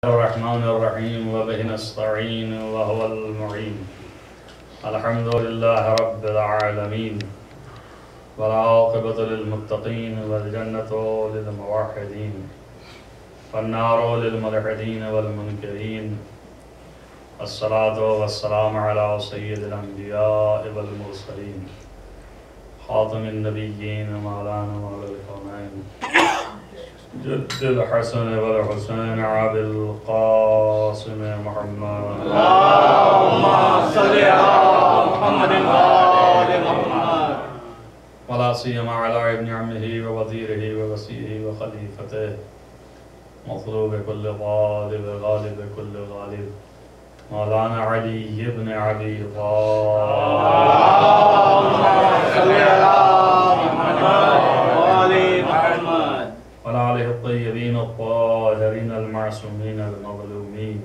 الرحمن الرحيم وبه نستعين وهو المعين. الحمد لله رب العالمين والعاقبة للمتقين والجنة للموحدين والنار للملحدين والمنكرين. الصلاة والسلام على سيد الأنبياء والمرسلين خاتم النبيين مولانا مولى الكونين جد الحسن والحسين عبد القاسم محمد. اللهم صل على محمد وآل محمد. ولا سيما على ابن عمه ووزيره ووصيه وخليفته مطلوب كل طالب غالب كل غالب مولانا علي بن أبي طالب. اللهم صل على محمد وآل محمد. وعلى آله الطيبين الطاهرين المعصومين المظلومين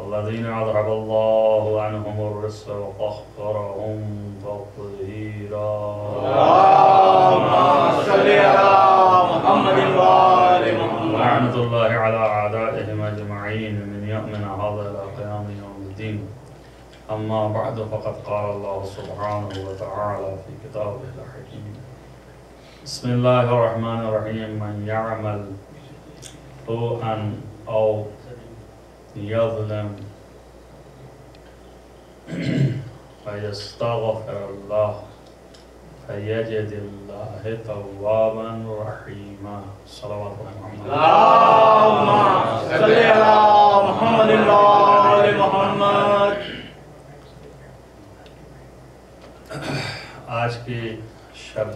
الذين أذهب الله عنهم الرجس وطهرهم تطهيرا. اللهم صل على محمد وآل محمد. لعنة الله على أعدائهم أجمعين من يومنا هذا إلى قيام يوم الدين. أما بعد فقد قال الله سبحانه وتعالى في كتابه الحكيم بسم الله الرحمن الرحيم من يعمل سوءا أو يظلم فيستغفر الله فيجد الله توابا رحيما. صلوات محمد. اللهم صل على محمد وآل محمد. آج کی شب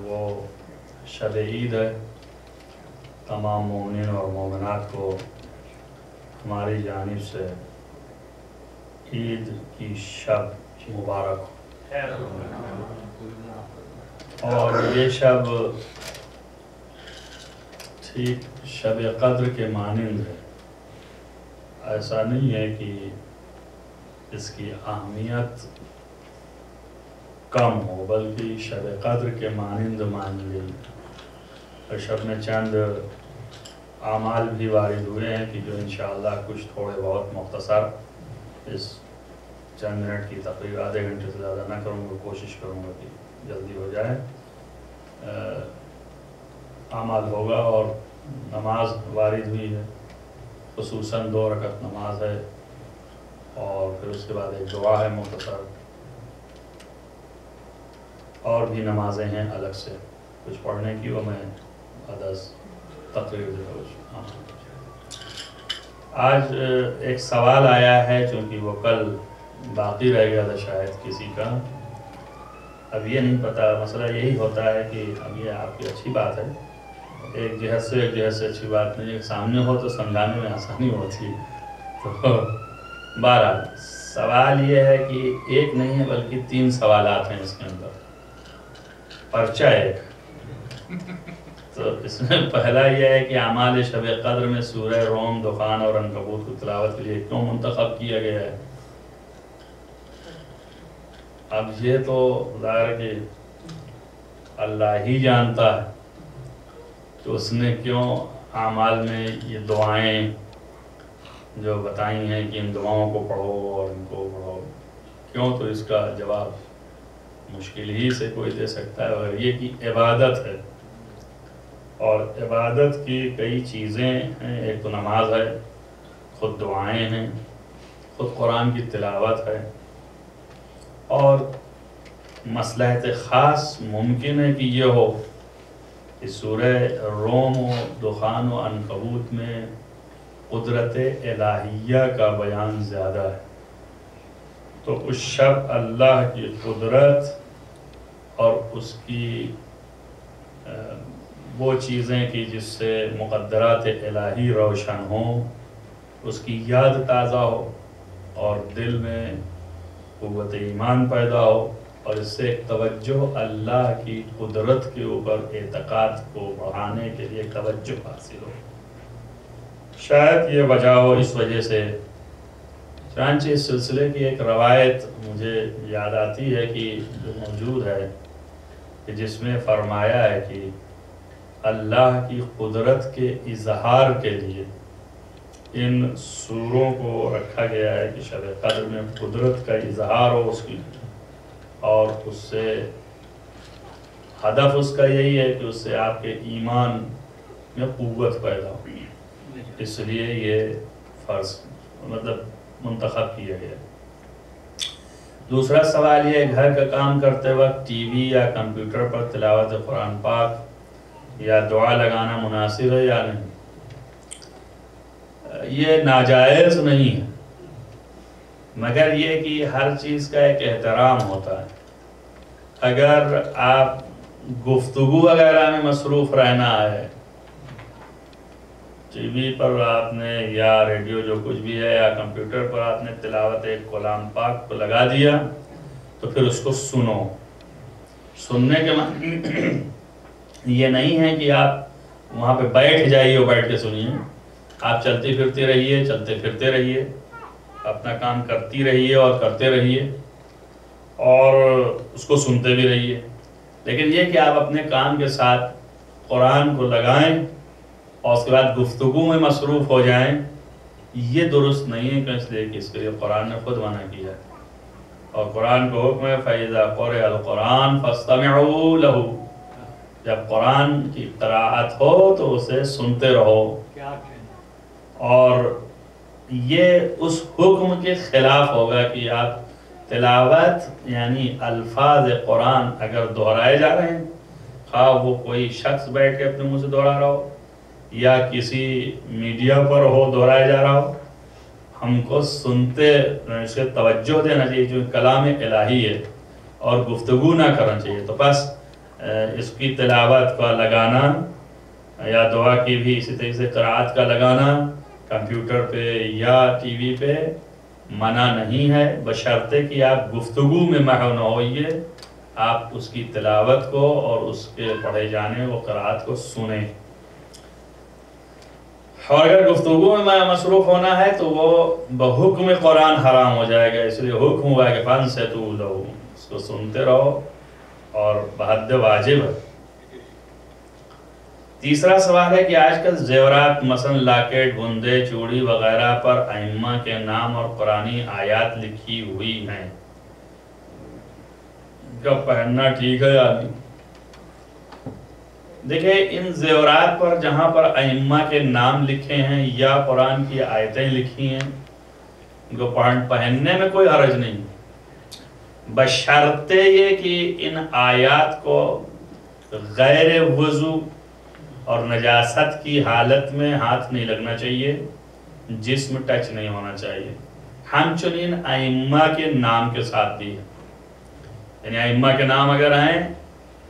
وہ شب عید ہے. تمام مومنین اور مومنات کو ہماری جانب سے عید کی شب مبارک ہو. اور یہ شب ٹھیک شب قدر کے مانند ہے. ایسا نہیں ہے کہ اس کی اہمیت کم ہو بلکہ شب قدر کے مانند مان لی. اور شب میں چند اعمال بھی وارد ہوئے ہیں کہ جو انشاءاللہ کچھ تھوڑے بہت مختصر اس چند منٹ کی تقریباً آدھے گھنٹے سے زیادہ نہ کروں گا. کوشش کروں گا کہ جلدی ہو جائے. اعمال ہوگا اور نماز وارد ہوئی ہے. خصوصاً 2 رکعت نماز ہے اور پھر اس کے بعد ایک دعا ہے مختصر. اور بھی نمازیں ہیں الگ سے کچھ پڑھنے کی. وہ میں تقریر دیتا. آج ایک سوال آیا ہے چونکہ وہ کل باقی رہ گیا تھا شاید کسی کا. اب یہ نہیں پتا. مسئلہ یہی ہوتا ہے کہ اب یہ آپ کی اچھی بات ہے. ایک جہت سے اچھی بات نہیں ہے. سامنے ہو تو سمجھانے میں آسانی ہوتی. تو بہرحال سوال یہ ہے کہ ایک نہیں ہے بلکہ 3 سوالات ہیں اس کے اندر. پرچہ ایک. تو اس میں پہلا یہ ہے کہ اعمال شب قدر میں سورہ روم، دخان اور عنکبوت کو تلاوت کے لیے کیوں منتخب کیا گیا ہے. اب یہ تو ظاہر کہ اللہ ہی جانتا ہے کہ اس نے کیوں اعمال میں یہ دعائیں جو بتائی ہیں کہ ان دعاؤں کو پڑھو اور ان کو پڑھو کیوں. تو اس کا جواب مشکل ہی سے کوئی دے سکتا ہے. اور یہ کہ عبادت ہے اور عبادت کی کئی چیزیں ہیں. ایک تو نماز ہے، خود دعائیں ہیں، خود قرآن کی تلاوت ہے. اور مصلحت خاص ممکن ہے کہ یہ ہو کہ سورہ روم و دخان و عنکبوت میں قدرت الہیہ کا بیان زیادہ ہے. تو اس شب اللہ کی قدرت اور اس کی وہ چیزیں کہ جس سے مقدرات الہی روشن ہوں اس کی یاد تازہ ہو اور دل میں قوت ایمان پیدا ہو اور اس سے ایک توجہ اللہ کی قدرت کے اوپر اعتقاد کو بڑھانے کے لیے توجہ حاصل ہو. شاید یہ وجہ ہو. اس وجہ سے چنانچہ اس سلسلے کی ایک روایت مجھے یاد آتی ہے کہ جو موجود ہے کہ جس میں فرمایا ہے کہ اللہ کی قدرت کے اظہار کے لیے ان سوروں کو رکھا گیا ہے کہ شب قدر میں قدرت کا اظہار ہو اس کی، اور اس سے ہدف اس کا یہی ہے کہ اس سے آپ کے ایمان میں قوت پیدا ہو، اس لیے یہ فرض منتخب کیا گیا۔ دوسرا سوال یہ ہے، گھر کا کام کرتے وقت ٹی وی یا کمپیوٹر پر تلاوت قرآن پاک یا دعا لگانا مناسب ہے یا نہیں؟ یہ ناجائز نہیں ہے، مگر یہ کہ ہر چیز کا ایک احترام ہوتا ہے۔ اگر آپ گفتگو وغیرہ میں مصروف رہنا ہے، ٹی وی پر آپ نے یا ریڈیو جو کچھ بھی ہے یا کمپیوٹر پر آپ نے تلاوت کلام پاک کو لگا دیا، تو پھر اس کو سنو۔ سننے کے معنی یہ نہیں ہے کہ آپ وہاں پہ بیٹھ جائیے اور بیٹھ کے سنیے، آپ چلتے پھرتے رہیے، چلتے پھرتے رہیے، اپنا کام کرتی رہیے اور کرتے رہیے اور اس کو سنتے بھی رہیے، لیکن یہ کہ آپ اپنے کام کے ساتھ قرآن کو لگائیں اور اس کے بعد گفتگو میں مصروف ہو جائیں، یہ درست نہیں ہے، اس لیے کہ اس کے لیے قرآن نے خود منع کیا ہے، اور قرآن کو حکم ہے فَإِذَا قُرِئَ الْقُرْآنُ فَاسْتَمِعُوا لَهُ، جب قرآن کی قراءت ہو تو اسے سنتے رہو، اور یہ اس حکم کے خلاف ہوگا کہ آپ تلاوت یعنی الفاظ قرآن اگر دہرائے جا رہے ہیں، خواہ وہ کوئی شخص بیٹھ کے اپنے منہ سے دہرا رہا ہو یا کسی میڈیا پر ہو دہرایا جا رہا ہو، ہم کو سنتے اس سے توجہ دینا چاہیے، جو کلام الہی ہے، اور گفتگو نہ کرنا چاہیے۔ تو بس اس کی تلاوت کا لگانا یا دعا کی بھی اسی طریقے سے قرآت کا لگانا کمپیوٹر پہ یا ٹی وی پہ منع نہیں ہے، بشرطے کہ آپ گفتگو میں محو نہ ہوئیے، آپ اس کی تلاوت کو اور اس کے پڑھے جانے و قرآت کو سنیں۔ اور اگر گفتگو میں مصروف ہونا ہے تو وہ بحکم قرآن حرام ہو جائے گا، اس لیے حکم ہوا ہے کہ فَانصِتُوا لَهُ، اس کو سنتے رہو اور بحد واجب ہے۔ تیسرا سوال ہے کہ آج کل زیورات مثلا لاکٹ، گھندے، چوڑی وغیرہ پر ائمہ کے نام اور قرآنی آیات لکھی ہوئی ہیں، کب پہننا ٹھیک ہے یا نہیں؟ دیکھیں، ان زیورات پر جہاں پر ائمہ کے نام لکھے ہیں یا قرآن کی آیتیں لکھی ہیں، ان کو پہننے میں کوئی حرج نہیں، بشرطے یہ کہ ان آیات کو غیر وضو اور نجاست کی حالت میں ہاتھ نہیں لگنا چاہیے، جسم ٹچ نہیں ہونا چاہیے، ہم چنین ائمہ کے نام کے ساتھ بھی ہیں، یعنی ائمہ کے نام اگر ہیں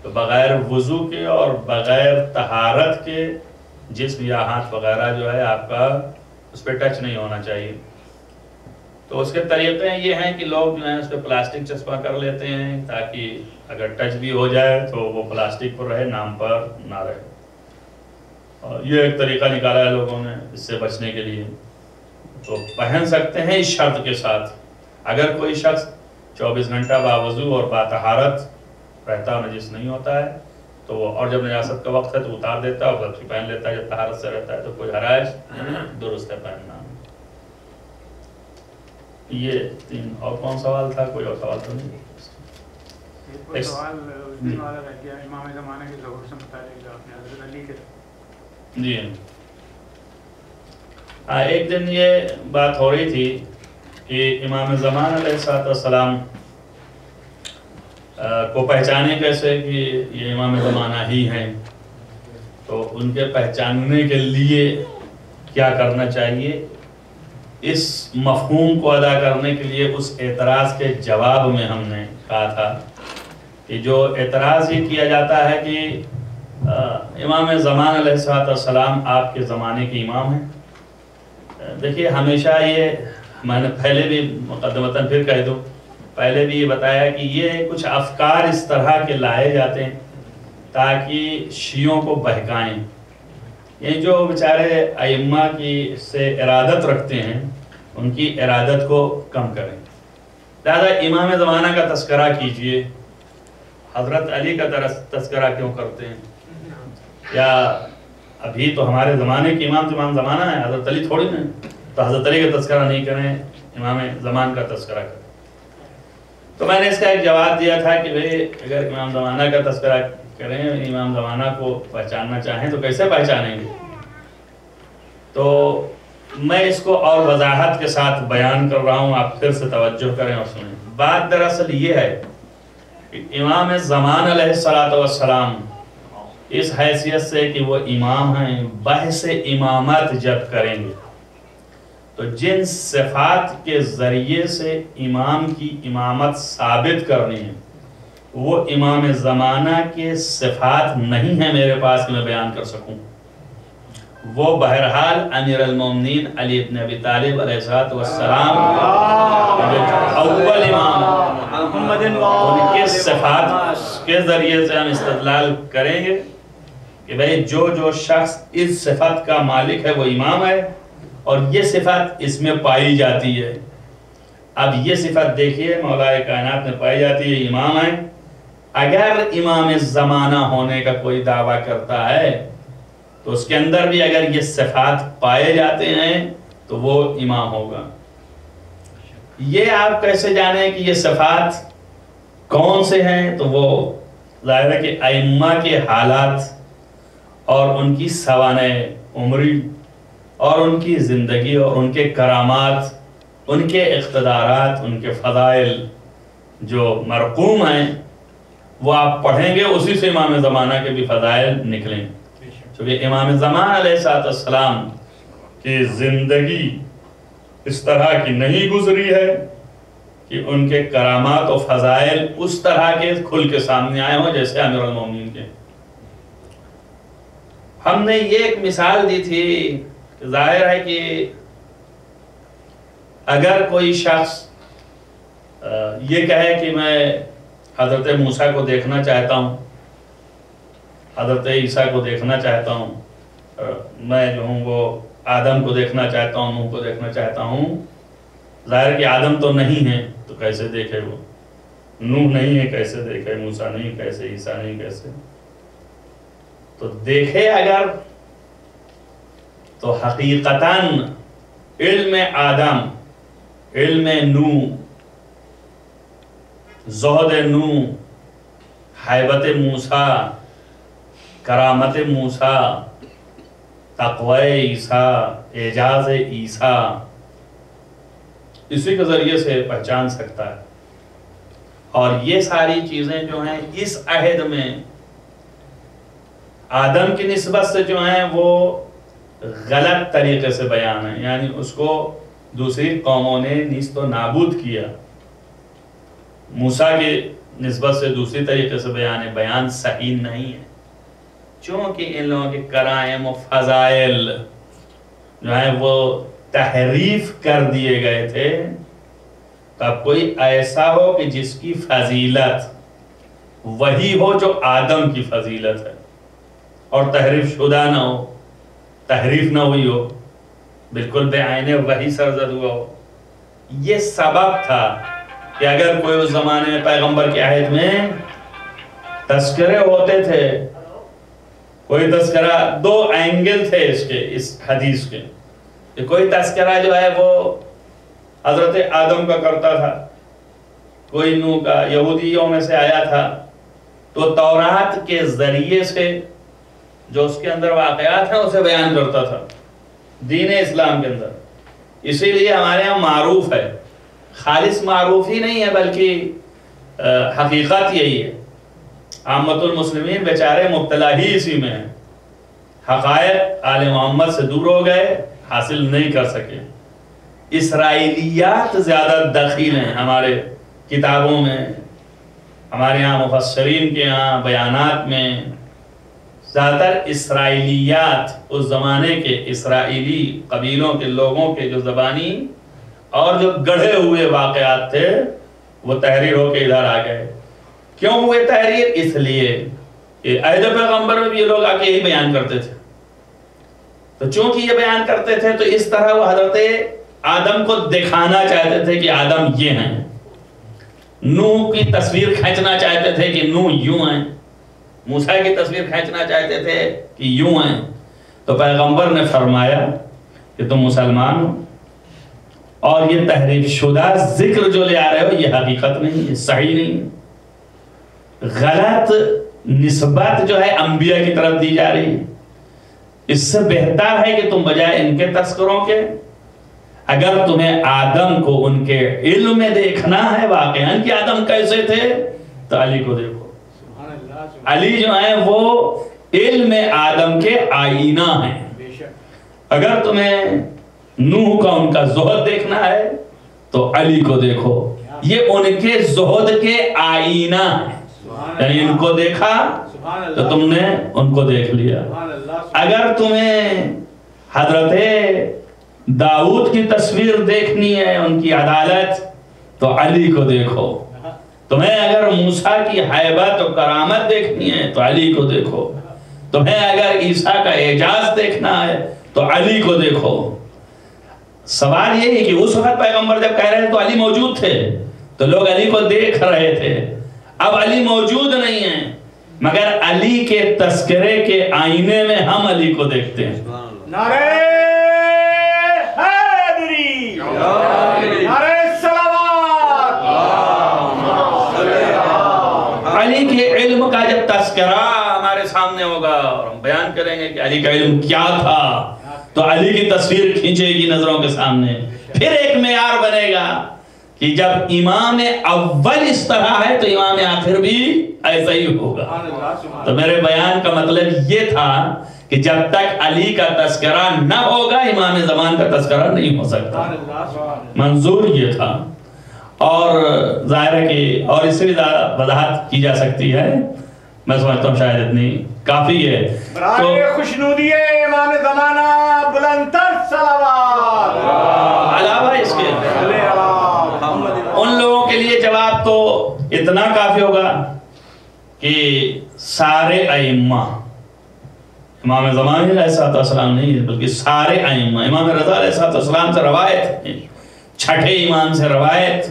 تو بغیر وضو کے اور بغیر طہارت کے جسم یا ہاتھ وغیرہ جو ہے آپ کا اس پہ ٹچ نہیں ہونا چاہیے۔ تو اس کے طریقے یہ ہیں کہ لوگ جو ہیں اس پہ پلاسٹک چسپاں کر لیتے ہیں تاکہ اگر ٹچ بھی ہو جائے تو وہ پلاسٹک پر رہے، نام پر نہ رہے، اور یہ ایک طریقہ نکالا ہے لوگوں نے اس سے بچنے کے لیے۔ تو پہن سکتے ہیں اس شرط کے ساتھ، اگر کوئی شخص 24 گھنٹہ باوضو اور باطہارت رہتا اور نجس نہیں ہوتا ہے تو وہ، اور جب نجاست کا وقت ہے تو اتار دیتا ہے اور پھر پہن لیتا ہے، جب طہارت سے رہتا ہے تو کوئی حرج درست ہے پہننا۔ یہ تین، اور کون سوال تھا؟ کوئی اور سوال تو نہیں؟ ایک سوال اس دن والا رہ گیا، امام زمانہ کے ظہور سے متعلق جو آپ نے حضرت علی کے۔ جی ہاں، ایک دن یہ بات ہو رہی تھی کہ امام زمان علیہ السلام کو پہچانے کیسے کہ یہ امام زمانہ ہی ہیں، تو ان کے پہچاننے کے لیے کیا کرنا چاہیے، اس مفہوم کو ادا کرنے کے لیے اس اعتراض کے جواب میں ہم نے کہا تھا کہ جو اعتراض یہ کیا جاتا ہے کہ امام زمان علیہ السلام آپ کے زمانے کے امام ہیں۔ دیکھیے، ہمیشہ یہ میں نے پہلے بھی مقدمتاً پھر کہہ دوں، پہلے بھی یہ بتایا کہ یہ کچھ افکار اس طرح کے لائے جاتے ہیں تاکہ شیعوں کو بہکائیں، یہ جو بیچارے ائمہ کی سے ارادت رکھتے ہیں ان کی ارادت کو کم کریں۔ لہذا امام زمانہ کا تذکرہ کیجئے، حضرت علی کا تذکرہ کیوں کرتے ہیں؟ یا ابھی تو ہمارے زمانے کے امام زمانہ ہے، حضرت علی تھوڑی نا، تو حضرت علی کا تذکرہ نہیں کریں، امام زمان کا تذکرہ کریں۔ تو میں نے اس کا ایک جواب دیا تھا کہ بھئی اگر امام زمانہ کا تذکرہ کریں، امام زمانہ کو پہچاننا چاہیں تو کیسے پہچانیں گے؟ تو میں اس کو اور وضاحت کے ساتھ بیان کر رہا ہوں، آپ پھر سے توجہ کریں اور سنیں۔ بات دراصل یہ ہے کہ امام زمان علیہ السلام اس حیثیت سے کہ وہ امام ہیں، بحث امامت جب کریں گے تو جن صفات کے ذریعے سے امام کی امامت ثابت کرنی ہے وہ امام زمانہ کے صفات نہیں ہیں میرے پاس کہ میں بیان کر سکوں۔ وہ بہرحال امیر المومنین علی بن ابی طالب علیہ السلام اول امام، ان کے صفات کے ذریعے سے ہم استدلال کریں گے کہ بھئی جو شخص اس صفت کا مالک ہے وہ امام ہے، اور یہ صفت اس میں پائی جاتی ہے۔ اب یہ صفت دیکھیے مولا کائنات میں پائی جاتی ہے، امام ہے۔ اگر امام زمانہ ہونے کا کوئی دعویٰ کرتا ہے تو اس کے اندر بھی اگر یہ صفات پائے جاتے ہیں تو وہ امام ہوگا۔ یہ آپ کیسے جانیں کہ یہ صفات کون سے ہیں؟ تو وہ ظاہر ہے کہ ائمہ کے حالات اور ان کی سوانح عمری اور ان کی زندگی اور ان کے کرامات، ان کے اقتدارات، ان کے فضائل جو مرقوم ہیں وہ آپ پڑھیں گے، اسی سے امام زمانہ کے بھی فضائل نکلیں۔ چونکہ امام زمان علیہ السلام کی زندگی اس طرح کی نہیں گزری ہے کہ ان کے کرامات و فضائل اس طرح کے کھل کے سامنے آئے ہوں جیسے امیر المومنین کے۔ ہم نے یہ ایک مثال دی تھی، ظاہر ہے کہ اگر کوئی شخص یہ کہے کہ میں حضرت موسیٰ کو دیکھنا چاہتا ہوں، حضرت عیسیٰ کو دیکھنا چاہتا ہوں، میں جو ہوں وہ آدم کو دیکھنا چاہتا ہوں، نوح کو دیکھنا چاہتا ہوں، ظاہر کہ آدم تو نہیں ہے تو کیسے دیکھے وہ، نوح نہیں ہے کیسے دیکھے، موسیٰ نہیں کیسے، عیسیٰ نہیں کیسے، تو دیکھے اگر تو حقیقتاً علم آدم، علم نوح، زہد نوح، حیبت موسیٰ، کرامت موسیٰ، تقوی عیسیٰ، اعجاز عیسیٰ، اسی کے ذریعے سے پہچان سکتا ہے۔ اور یہ ساری چیزیں جو ہیں اس عہد میں آدم کی نسبت سے جو ہیں وہ غلط طریقے سے بیان ہے، یعنی اس کو دوسری قوموں نے نیست و نابود کیا۔ موسیٰ کی نسبت سے دوسری طریقے سے بیان صحیح نہیں ہے، چونکہ ان لوگوں کے کرائم و فضائل جو ہیں وہ تحریف کر دیے گئے تھے۔ تب کوئی ایسا ہو کہ جس کی فضیلت وہی ہو جو آدم کی فضیلت ہے، اور تحریف شدہ نہ ہو، تحریف نہ ہوئی ہو، بالکل بے عینے وہی سرزد ہوا ہو۔ یہ سبب تھا کہ اگر کوئی اس زمانے میں پیغمبر کے عہد میں تذکرے ہوتے تھے، کوئی تذکرہ، دو اینگل تھے اس حدیث کے، کہ کوئی تذکرہ جو ہے وہ حضرت آدم کا کرتا تھا، کوئی نوح کا، یہودیوں میں سے آیا تھا، تو تورات کے ذریعے سے جو اس کے اندر واقعات ہیں اسے بیان کرتا تھا دین اسلام کے اندر۔ اسی لیے ہمارے یہاں معروف ہے، خالص معروف ہی نہیں ہے بلکہ حقیقت یہی ہے، عامت المسلمین بیچارے مبتلا ہی اسی میں ہیں، حقائق آل محمد سے دور ہو گئے، حاصل نہیں کر سکے۔ اسرائیلیات زیادہ دخیل ہیں ہمارے کتابوں میں، ہمارے یہاں مفسرین کے یہاں بیانات میں زیادہ تر اسرائیلیات، اس زمانے کے اسرائیلی قبیلوں کے لوگوں کے جو زبانی اور جو گڑھے ہوئے واقعات تھے وہ تحریر ہو کے ادھر آ گئے۔ کیوں ہوئے تحریر؟ اس لیے کہ عہد پیغمبر میں بھی یہ لوگ آ کے یہی بیان کرتے تھے، تو چونکہ یہ بیان کرتے تھے تو اس طرح وہ حضرت آدم کو دکھانا چاہتے تھے کہ آدم یہ ہیں، نوح کی تصویر کھینچنا چاہتے تھے کہ نوح یوں ہیں، موسیٰ کی تصویر کھینچنا چاہتے تھے کہ یوں ہیں، تو پیغمبر نے فرمایا کہ تم مسلمان ہو اور یہ تحریف شدہ ذکر جو لے آ رہے ہو یہ حقیقت نہیں، یہ صحیح نہیں، غلط نسبت جو ہے انبیاء کی طرف دی جا رہی ہے۔ اس سے بہتر ہے کہ تم بجائے ان کے تذکروں کے، اگر تمہیں آدم کو ان کے علم میں دیکھنا ہے واقعاً کہ آدم کیسے تھے تو علی کو دیکھو۔ علی جو ہیں وہ علم آدم کے آئینہ ہیں۔ اگر تمہیں نوح کا ان کا زہد دیکھنا ہے تو علی کو دیکھو، یہ ان کے زہد کے آئینہ ہیں، یعنی ان کو دیکھا تو تم نے ان کو دیکھ لیا۔ اگر تمہیں حضرت داؤد کی تصویر دیکھنی ہے، ان کی عدالت، تو علی کو دیکھو۔ تمہیں اگر موسیٰ کی ہیبت و کرامت دیکھنی ہے تو علی کو دیکھو۔ تمہیں اگر عیسیٰ کا اعجاز دیکھنا ہے تو علی کو دیکھو۔ سوال یہ ہے کہ اس وقت پیغمبر جب کہہ رہے تھے تو علی موجود تھے، تو لوگ علی کو دیکھ رہے تھے۔ اب علی موجود نہیں ہیں، مگر علی کے تذکرے کے آئینے میں ہم علی کو دیکھتے ہیں۔ نعرہ حیدری، نعرہ صلوات۔ علی کے علم کا جب تذکرہ ہمارے سامنے ہوگا اور ہم بیان کریں گے کہ علی کا علم کیا تھا، تو علی کی تصویر کھینچے گی نظروں کے سامنے۔ پھر ایک معیار بنے گا کہ جب امام اول اس طرح ہے تو امام آخر بھی ایسا ہی ہوگا۔ تو میرے بیان کا مطلب یہ تھا کہ جب تک علی کا تذکرہ نہ ہوگا امام زمان کا تذکرہ نہیں ہو سکتا، منظور یہ تھا۔ اور ظاہر ہے کہ اور اس سے بھی زیادہ وضاحت کی جا سکتی ہے، میں سمجھتا ہوں شاید اتنی کافی ہے۔ برائے خوشنودی امام زمانہ بلند تر صلوات۔ علاوہ اس کے ان لوگوں کے لیے جواب تو اتنا کافی ہوگا کہ سارے ائمہ، امام زمان علیہ السلام نہیں بلکہ سارے ائمہ، امام رضا علیہ السلام سے روایت ہے، چھٹے امام سے روایت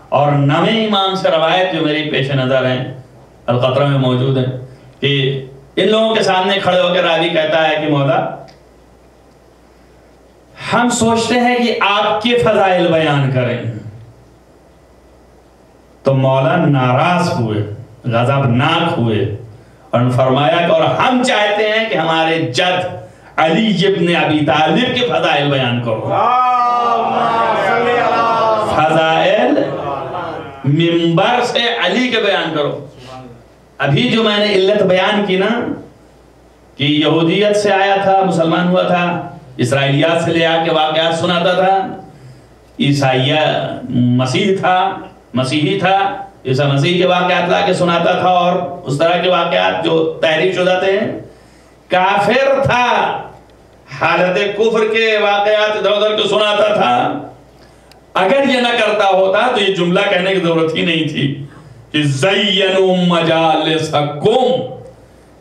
اور نویں امام سے روایت جو میری پیش نظر ہیں القطرہ میں موجود ہیں، کہ ان لوگوں کے سامنے کھڑے ہو کے راوی کہتا ہے کہ مولا ہم سوچتے ہیں کہ آپ کے فضائل بیان کریں، تو مولا ناراض ہوئے، غضبناک ہوئے اور فرمایا کہ اور ہم چاہتے ہیں کہ ہمارے جد علی ابن ابی طالب کے فضائل بیان کرو۔ فضائل منبر سے علی کے بیان کرو۔ ابھی جو میں نے علت بیان کی نا کہ یہودیت سے آیا تھا، مسلمان ہوا تھا، اسرائیلیات سے لے آ کے واقعات سناتا تھا، عیسائیہ مسیح تھا، مسیحی تھا، عیسیٰ مسیح کے واقعات لا کے سناتا تھا اور اس طرح کے واقعات جو تحریف شدہ تھے۔ کافر تھا، حالت کفر کے واقعات ادھر ادھر کے سناتا تھا۔ اگر یہ نہ کرتا ہوتا تو یہ جملہ کہنے کی ضرورت ہی نہیں تھی کہ زینوا مجالسکم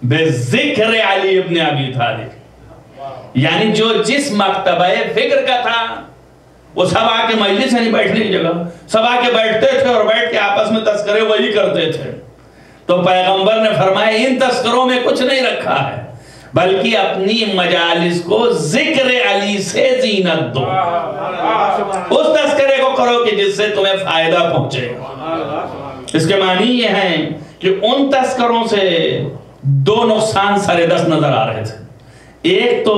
بذکر علی ابن ابی طالب، یعنی جو جس مکتبہ فکر کا تھا وہ سب آ کے مجلس یعنی بیٹھنے کی جگہ سب آ کے بیٹھتے تھے اور بیٹھ کے آپس میں تذکرے وہی کرتے تھے۔ تو پیغمبر نے فرمایا ان تذکروں میں کچھ نہیں رکھا ہے، بلکہ اپنی مجالس کو ذکر علی سے زینت دو، اس تذکرے کو کرو کہ جس سے تمہیں فائدہ پہنچے گا۔ اس کے معنی یہ ہیں کہ ان تذکروں سے دو نقصان سر دست نظر آ رہے تھے۔ ایک تو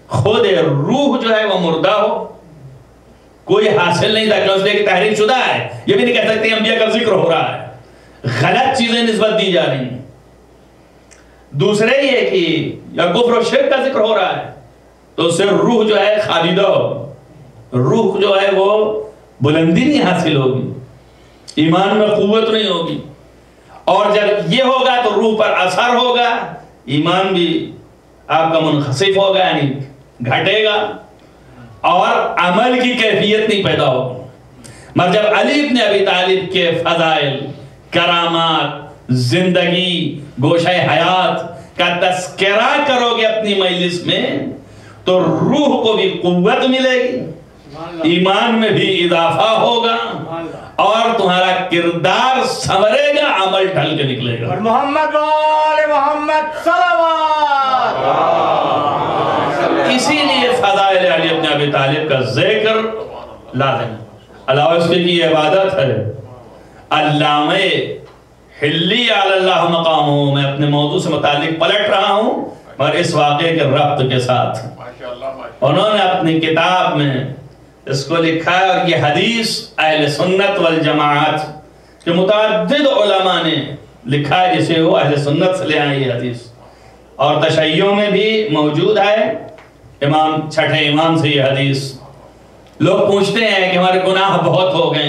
خود روح جو ہے وہ مردہ ہو، کوئی حاصل نہیں تھا کہ اس لئے کہ تحریف شدہ ہے، یہ بھی نہیں کہہ سکتے انبیاء کا ذکر ہو رہا ہے، غلط چیزیں نسبت دی جا رہی ہیں۔ دوسرے یہ کہ یا کفر و شرک کا ذکر ہو رہا ہے تو اس سے روح جو ہے خالدہ ہو، روح جو ہے وہ بلندی نہیں حاصل ہوگی، ایمان میں قوت نہیں ہوگی، اور جب یہ ہوگا تو روح پر اثر ہوگا، ایمان بھی آپ کا منخسف ہوگا یعنی گھٹے گا، اور عمل کی کیفیت نہیں پیدا ہوگی۔ مگر جب علی ابن ابی طالب کے فضائل، کرامات، زندگی، گوشہ حیات کا تذکرہ کرو گے اپنی مجلس میں تو روح کو بھی قوت ملے گی، ایمان میں بھی اضافہ ہوگا، اور تمہارا کردار سنورے گا، عمل ڈھل کے نکلے گا. اور محمد وآل محمد صلوات. اسی لیے فضائل علی ابن ابی طالب کا ذکر لازم ہے. علاوہ اس کی عبادت ہے. علامہ حلی علی اللہ مقامہ، میں اپنے موضوع سے متعلق پلٹ رہا ہوں اور اس واقعے کے ربط کے ساتھ انہوں نے اپنی کتاب میں اس کو لکھا ہے. اور یہ حدیث اہل سنت والجماعت کے متعدد علماء نے لکھا ہے جسے وہ اہل سنت سے لے آئے یہ حدیث، اور تشیعوں میں بھی موجود ہے. امام چھٹے امام سے یہ حدیث. لوگ پوچھتے ہیں کہ ہمارے گناہ بہت ہو گئے،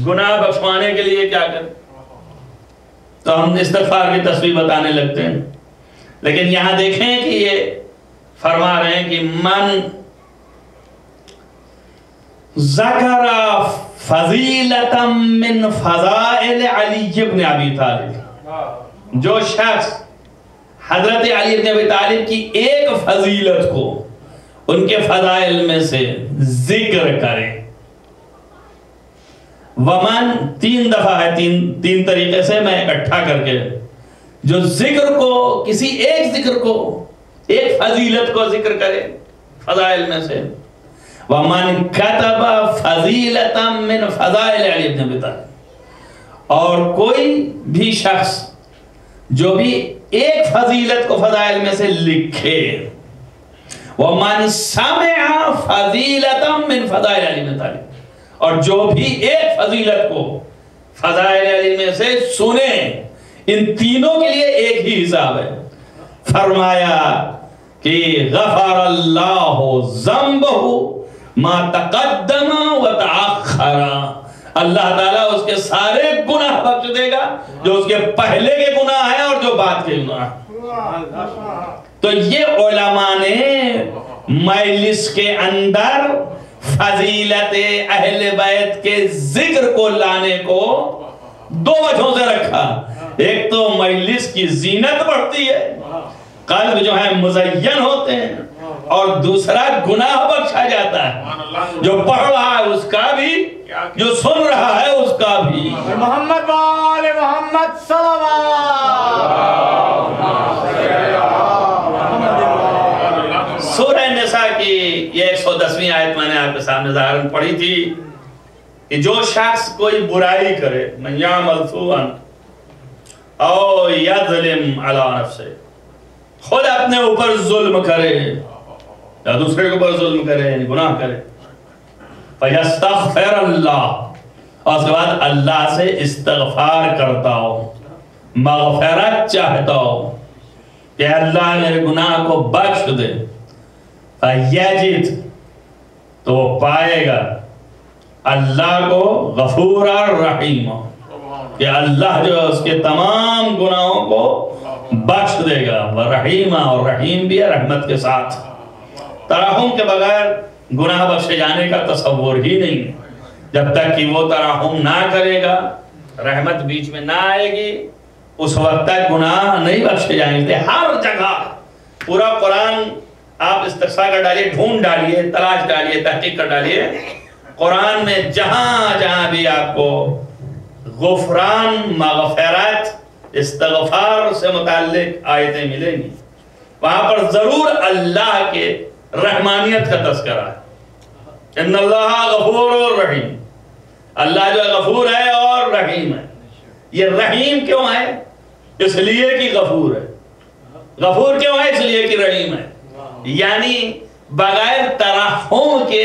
گناہ بخشوانے کے لیے کیا کریں؟ تو ہم استغفار کی تصویر بتانے لگتے ہیں. لیکن یہاں دیکھیں کہ یہ فرما رہے ہیں کہ من ذکر فضیلتا من فضائل علی ابن ابی طالب، جو شخص حضرت علی ابن ابی طالب کی ایک فضیلت کو ان کے فضائل میں سے ذکر کرے. ومن 3 دفعہ ہے، تین طریقے سے میں اکٹھا کر کے، جو ذکر کو کسی ایک ذکر کو، ایک فضیلت کو ذکر کرے فضائل میں سے. ومن کتب فضیلتا من فضائل علی ابن ابی طالب، اور کوئی بھی شخص جو بھی ایک فضیلت کو فضائل میں سے لکھے. ومن سمع فضیلتا من فضائل علی ابن طالب، اور جو بھی ایک فضیلت کو فضائل علی میں سے سنے. ان تینوں کے لیے ایک ہی حساب ہے. فرمایا کہ غفر اللہ ذنبہ ما تقدم و تاخر، اللہ تعالیٰ اس کے سارے گناہ بخش دے گا، جو اس کے پہلے کے گناہ ہیں اور جو بعد کے گناہ. تو یہ علماء نے مجلس کے اندر فضیلت اہل بیت کے ذکر کو لانے کو 2 وجہوں سے رکھا. ایک تو مجلس کی زینت بڑھتی ہے، قلب جو ہے مزین ہوتے ہیں، اور دوسرا گناہ بخشا جاتا ہے، جو پڑھ رہا ہے اس کا بھی، جو سن رہا ہے اس کا بھی. محمد وآل محمد صلوات. سورہ نساء کی یہ 110ویں آیت میں نے آپ کے سامنے ظاہراً پڑھی تھی کہ جو شخص کوئی برائی کرے، من یعمل سوءا او یظلم علی نفسہ، خود اپنے اوپر ظلم کرے یا دوسرے کے اوپر ظلم کرے، یعنی گناہ کرے، فیستغفر اللہ، اور اس کے بعد اللہ سے استغفار کرتا ہو، مغفرت چاہتا ہو کہ اللہ میرے گناہ کو بخش دے، فیجد، تو وہ پائے گا اللہ کو غفور الرحیم، کہ اللہ جو ہے اس کے تمام گناہوں کو بخش دے گا. ورحیم، اور رحیم بھی ہے رحمت کے ساتھ. ترحم کے بغیر گناہ بخشے جانے کا تصور ہی نہیں. جب تک کہ وہ ترحم نہ کرے گا، رحمت بیچ میں نہ آئے گی، اس وقت تک گناہ نہیں بخشے جائیں گے. ہر جگہ پورا قرآن آپ استقصاء کر ڈالیے، ڈھونڈ ڈالیے، تلاش ڈالیے، تحقیق کر ڈالیے، قرآن میں جہاں جہاں بھی آپ کو غفران، مغفرت، استغفار سے متعلق آیتیں ملیں گی، وہاں پر ضرور اللہ کے رحمانیت کا تذکرہ ہے. ان اللہ غفور الرحیم، اللہ جو غفور ہے اور رحیم ہے. یہ رحیم کیوں ہے؟ اس لیے کہ غفور ہے. غفور کیوں ہے؟ اس لیے کہ رحیم ہے. یعنی بغیر ترحم کے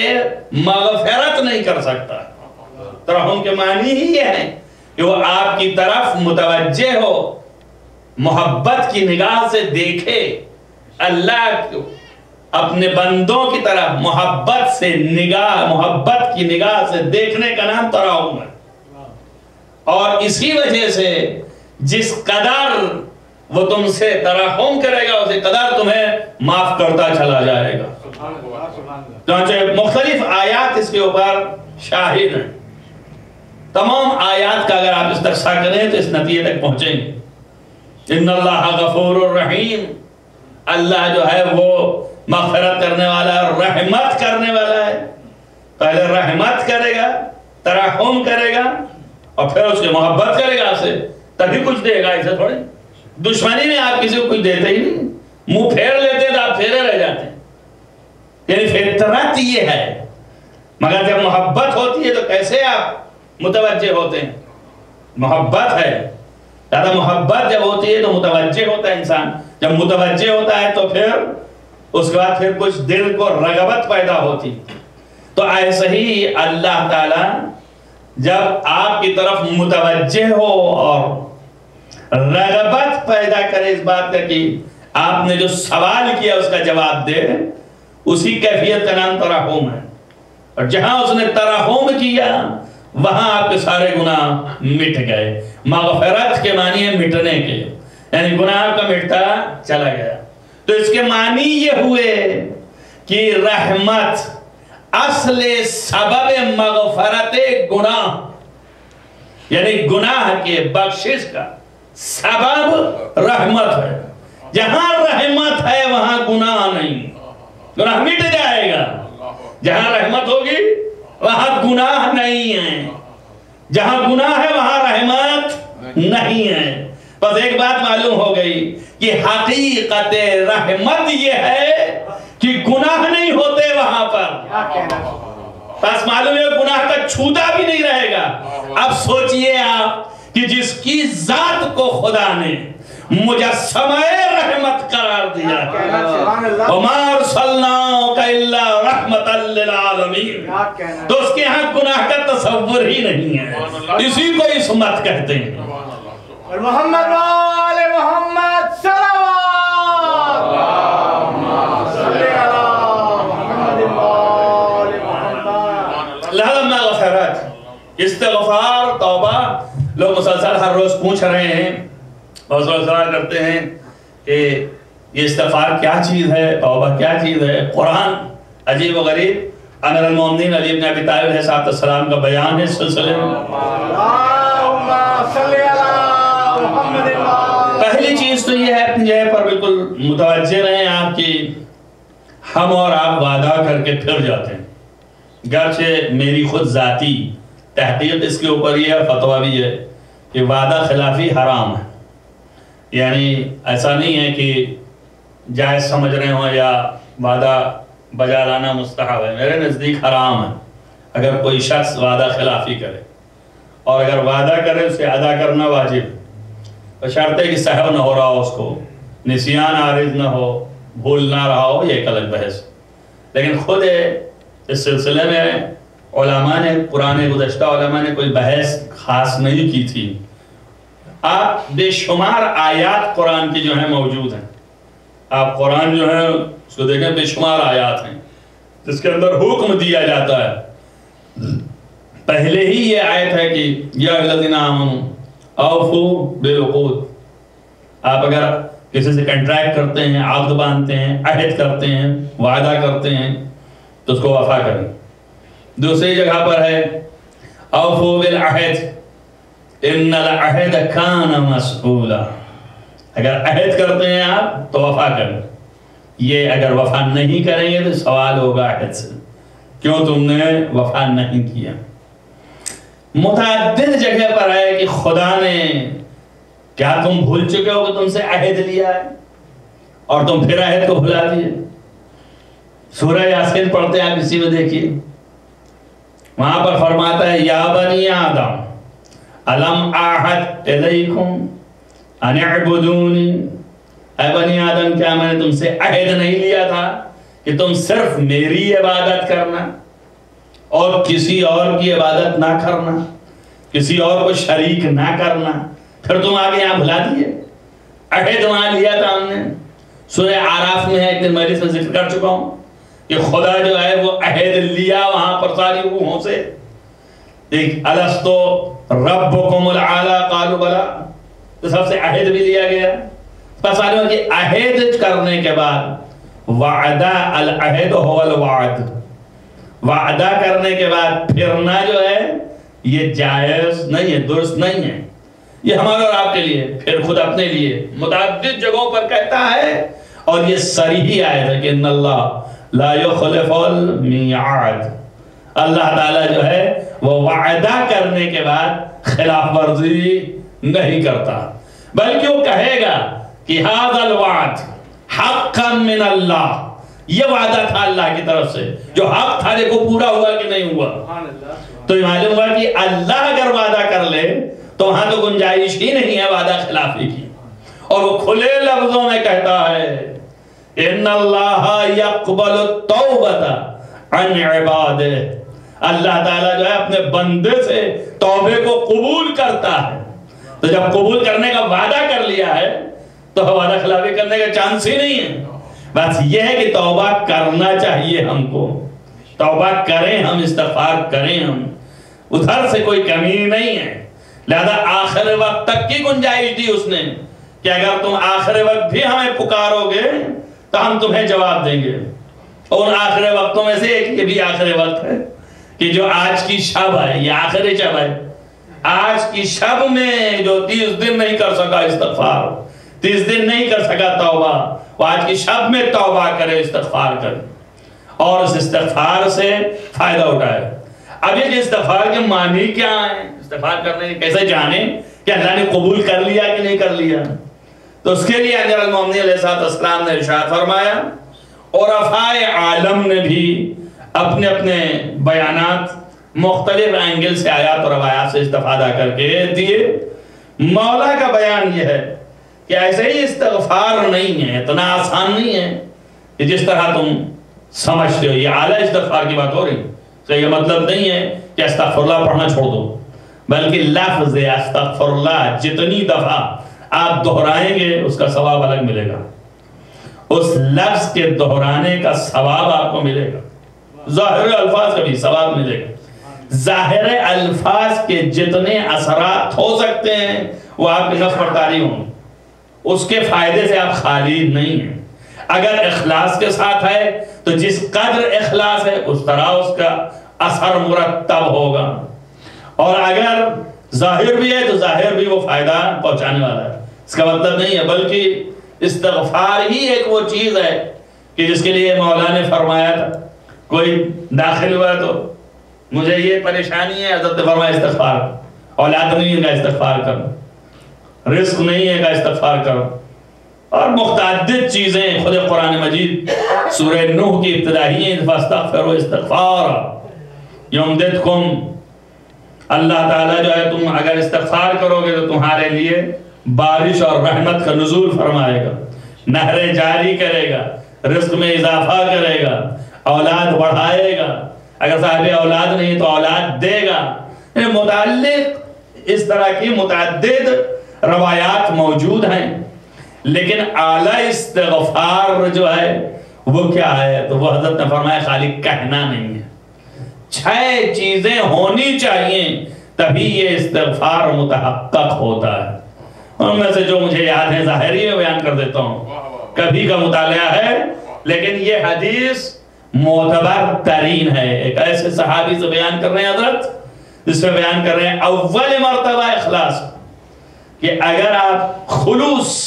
مغفرت نہیں کر سکتا. ترحم کے معنی ہی یہ ہے کہ وہ آپ کی طرف متوجہ ہو، محبت کی نگاہ سے دیکھے. اللہ اپنے بندوں کی طرف محبت سے محبت کی نگاہ سے دیکھنے کا نام ترحم ہے. اور اسی وجہ سے جس قدر وہ تم سے ترحم کرے گا، اسی قدر تمہیں معاف کرتا چلا جائے گا. چنانچہ مختلف آیات اس کے اوپر شاہد ہیں. تمام آیات کا اگر آپ استقصاء کریں تو اس نتیجے تک پہنچیں گے. ان اللہ غفور الرحیم، اللہ جو ہے وہ مغفرت کرنے والا، رحمت کرنے والا ہے. پہلے رحمت کرے گا، ترحم کرے گا اور پھر اس کی محبت کرے گا آپ سے تبھی کچھ دے گا. ایسا تھوڑے دشمنی میں آپ کسی کو کچھ دیتے ہی نہیں, منہ پھیر لیتے تو آپ پھیرے رہ جاتے ہیں. یعنی فطرت یہ ہے. مگر جب محبت ہوتی ہے تو کیسے آپ متوجہ ہوتے ہیں؟ محبت ہے, زیادہ محبت جب ہوتی ہے تو متوجہ ہوتا ہے انسان. جب متوجہ ہوتا ہے تو پھر اس کے بعد پھر کچھ دل کو رغبت پیدا ہوتی. تو ایسے ہی اللہ تعالی جب آپ کی طرف متوجہ ہو اور رغبت پیدا کرے اس بات کا کہ آپ نے جو سوال کیا اس کا جواب دے, اسی کیفیت کا نام ترحم ہے. اور جہاں اس نے ترحم کیا وہاں آپ کے سارے گناہ مٹ گئے. مغفرت کے معنی ہے مٹنے کے, یعنی گناہ کا مٹتا چلا گیا. تو اس کے معنی یہ ہوئے کہ رحمت اصل سبب مغفرت گناہ, یعنی گناہ کے بخشش کا سبب رحمت ہے. جہاں رحمت ہے وہاں گناہ نہیں, گناہ مٹ جائے گا. جہاں رحمت ہوگی وہاں گناہ نہیں ہے, جہاں گناہ ہے وہاں رحمت نہیں ہے. بس ایک بات معلوم ہو گئی کہ حقیقت رحمت یہ ہے کہ گناہ نہیں ہوتے وہاں پر. بس معلوم ہے گناہ کا چھوٹا بھی نہیں رہے گا. اب سوچئے آپ کہ جس کی ذات کو خدا نے مجسمہ رحمت قرار دیا وَمَا أَرْسَلْنَاكَ إِلَّا رَحْمَةً لِلْعَالَمِينَ, تو اس کے ہاں گناہ کا تصور ہی نہیں ہے. اسی کو عصمت کہتے ہیں. اور محمد وآل محمد صلوات صلی اللہ محمد وآل محمد. لہذا مغفرت, استغفار, توبہ, لوگ مسلسل ہر روز پوچھ رہے ہیں اور سوال کرتے ہیں کہ یہ استغفار کیا چیز ہے, توبہ کیا چیز ہے. قرآن عجیب و غریب امیر المومنین علی بن ابی طالب علیہ السلام کا بیان ہے اس سلسلے میں. اللہم صلی اللہ محمد. پہلی چیز تو یہ ہے اپنی جگہ پر بالکل متوجہ رہیں آپ کی, ہم اور آپ وعدہ کر کے پھر جاتے ہیں. گرچہ میری خود ذاتی تحقیق اس کے اوپر یہ ہے, فتویٰ بھی ہے کہ وعدہ خلافی حرام ہے. یعنی ایسا نہیں ہے کہ جائز سمجھ رہے ہوں یا وعدہ بجا لانا مستحب ہے. میرے نزدیک حرام ہے اگر کوئی شخص وعدہ خلافی کرے, اور اگر وعدہ کرے اسے ادا کرنا واجب, بشرط ہے کہ سہو نہ ہو رہا ہو, اس کو نسیان عارض نہ ہو, بھول نہ رہا ہو, یہ ایک الگ بحث. لیکن خود اس سلسلے میں علماء نے, پرانے گزشتہ علماء نے کوئی بحث خاص نہیں کی تھی. آپ بے شمار آیات قرآن کی جو ہیں موجود ہیں. آپ قرآن جو ہے اس کو دیکھیں, بے شمار آیات ہیں جس کے اندر حکم دیا جاتا ہے. پہلے ہی یہ آیت ہے کہ یا الذین آمنوا اوفوا بالعقود. آپ اگر کسی سے کنٹریکٹ کرتے ہیں, عقد باندھتے ہیں, عہد کرتے ہیں, وعدہ کرتے ہیں تو اس کو وفا کریں. دوسری جگہ پر ہے اوفوا بالعہد ان العہد کان مسئولا. اگر عہد کرتے ہیں آپ تو وفا کریں. یہ اگر وفا نہیں کریں گے تو سوال ہوگا عہد سے, کیوں تم نے وفا نہیں کیا. متعدد جگہ پر ہے کہ خدا نے, کیا تم بھول چکے ہو کہ تم سے عہد لیا ہے اور تم پھر عہد کو بھلا دیے. سورہ یاسین پڑھتے ہیں آپ, اسی میں دیکھیے, وہاں پر فرماتا ہے یا بنی آدم الم اعہد الیکم ان اعبدونی. اے بنی آدم, کیا میں نے تم سے عہد نہیں لیا تھا کہ تم صرف میری عبادت کرنا اور کسی اور کی عبادت نہ کرنا, کسی اور کو شریک نہ کرنا. پھر تم آگے یہاں بھلا دیے. عہد وہاں لیا تھا ہم نے. سورہ اعراف میں ہے, ایک دن مجلس میں ذکر کر چکا ہوں کہ خدا جو ہے وہ عہد لیا وہاں پر ساری روحوں سے. ایک الستو ربکم الاعلی قالوا بلا, تو سب سے عہد بھی لیا گیا. بس معلوم ہے کہ عہد کرنے کے بعد وعدہ, العہد هو الوعد, وعدہ کرنے کے بعد پھرنا جو ہے یہ جائز نہیں ہے, درست نہیں ہے. یہ ہمارے اور آپ کے لیے, پھر خود اپنے لیے متعدد جگہوں پر کہتا ہے, اور یہ صریح آیت ہے کہ ان اللہ لا یخلف المیعاد. اللہ تعالیٰ جو ہے وہ وعدہ کرنے کے بعد خلاف ورزی نہیں کرتا، بلکہ وہ کہے گا کہ ھذا الوعد حقا من اللہ، یہ وعدہ تھا اللہ کی طرف سے جو حق تھا، دیکھو پورا ہوا کہ نہیں ہوا۔ تو یہ معلوم ہوا کہ اللہ اگر وعدہ کر لے تو وہاں تو گنجائش ہی نہیں ہے وعدہ خلافی کی، اور وہ کھلے لفظوں میں کہتا ہے ان اللہ یقبل التوبۃ عن عبادہ، اللہ تعالیٰ جو ہے اپنے بندے سے توبے کو قبول کرتا ہے۔ تو جب قبول کرنے کا وعدہ کر لیا ہے تو وعدہ خلافی کرنے کا چانس ہی نہیں ہے۔ بس یہ ہے کہ توبہ کرنا چاہیے ہم کو، توبہ کریں ہم، استغفار کریں ہم، ادھر سے کوئی کمی نہیں ہے۔ لہذا آخر وقت تک کی گنجائش دی اس نے کہ اگر تم آخر وقت بھی ہمیں پکارو گے تو ہم تمہیں جواب دیں گے۔ اور آخر وقتوں میں سے ایک یہ بھی آخر وقت ہے کہ جو آج کی شب ہے، یہ آخری شب ہے، آج کی شب میں جو 30 دن نہیں کر سکا استغفار، 30 دن نہیں کر سکا توبہ، وہ آج کی شب میں توبہ کرے، استغفار کرے اور اس استغفار سے فائدہ اٹھائے۔ اب یہ استغفار کے معنی کیا ہیں، استغفار کرنے کے کیسے جانے کہ اللہ نے قبول کر لیا کہ نہیں کر لیا؟ تو اس کے لیے امیر المومنین علیہ السلام نے ارشاد فرمایا، اور عفائے عالم نے بھی اپنے اپنے بیانات مختلف اینگل سے آیات اور روایات سے استفادہ کر کے دیے۔ مولا کا بیان یہ ہے کہ ایسے ہی استغفار نہیں ہے، اتنا آسان نہیں ہے کہ جس طرح تم سمجھتے ہو۔ یہ اعلیٰ استغفار کی بات ہو رہی، تو یہ مطلب نہیں ہے کہ استغفر اللہ پڑھنا چھوڑ دو، بلکہ لفظ استغفر اللہ جتنی دفعہ آپ دہرائیں گے اس کا ثواب الگ ملے گا، اس لفظ کے دہرانے کا ثواب آپ کو ملے گا، ظاہر الفاظ کا بھی ثواب ملے گا۔ ظاہر الفاظ کے جتنے اثرات ہو سکتے ہیں وہ آپ کے نفع پر طاری ہوں، اس کے فائدے سے آپ خالی نہیں ہیں۔ اگر اخلاص کے ساتھ ہے تو جس قدر اخلاص ہے اس طرح اس کا اثر مرتب ہوگا، اور اگر ظاہر بھی ہے تو ظاہر بھی وہ فائدہ پہنچانے والا ہے۔ اس کا مطلب نہیں ہے، بلکہ استغفار ہی ایک وہ چیز ہے کہ جس کے لیے مولا نے فرمایا تھا، کوئی داخل ہوا تو مجھے یہ پریشانی ہے، حضرت نے فرمایا استغفار، اولاد نہیں ہے کا استغفار کرو، رزق نہیں ہے کا استغفار کرو، اور متعدد چیزیں خود قرآن مجید سورہ نوح کی ابتدائی ہیں، فاستغفروا استغفارا یمددکم، اللہ تعالیٰ جو ہے تم اگر استغفار کرو گے تو تمہارے لیے بارش اور رحمت کا نزول فرمائے گا، نہریں جاری کرے گا، رزق میں اضافہ کرے گا، اولاد بڑھائے گا، اگر صاحب اولاد نہیں تو اولاد دے گا۔ متعلق اس طرح کی متعدد روایات موجود ہیں، لیکن اعلیٰ استغفار جو ہے وہ کیا ہے؟ تو وہ حضرت نے فرمایا خالی کہنا نہیں ہے، 6 چیزیں ہونی چاہیے تبھی یہ استغفار متحقق ہوتا ہے۔ ان میں سے جو مجھے یاد ہے ظاہری میں بیان کر دیتا ہوں، کبھی کا مطالعہ ہے، لیکن یہ حدیث معتبر ترین ہے۔ ایک ایسے صحابی سے بیان کر رہے ہیں حضرت، جس میں بیان کر رہے ہیں اول مرتبہ اخلاص، کہ اگر آپ خلوص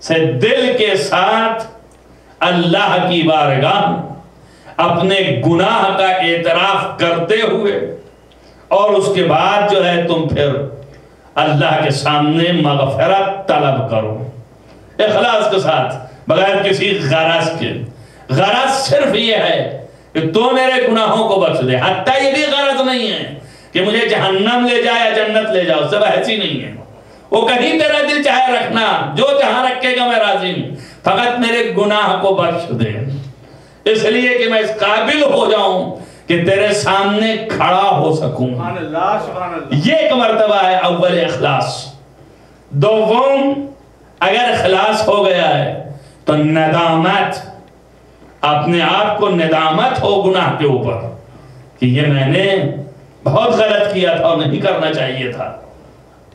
سے دل کے ساتھ اللہ کی بارگاہ اپنے گناہ کا اعتراف کرتے ہوئے اور اس کے بعد جو ہے تم پھر اللہ کے سامنے مغفرت طلب کرو، اخلاص کے ساتھ، بغیر کسی غرض کے۔ غرض صرف یہ ہے کہ تو میرے گناہوں کو بخش دے، حتیٰ یہ بھی غرض نہیں ہے کہ مجھے جہنم لے جائے یا جنت لے جاؤ، اس سے بحث ہی نہیں ہے۔ وہ کہیں تیرا دل چاہے رکھنا، جو جہاں رکھے گا میں راضی ہوں، فقط میرے گناہ کو بخش دے، اس لیے کہ میں اس قابل ہو جاؤں کہ تیرے سامنے کھڑا ہو سکوں۔ یہ ایک مرتبہ ہے اول اخلاص۔ دوم، اگر اخلاص ہو گیا ہے تو ندامت، اپنے آپ کو ندامت ہو گناہ کے اوپر کہ یہ میں نے بہت غلط کیا تھا اور نہیں کرنا چاہیے تھا،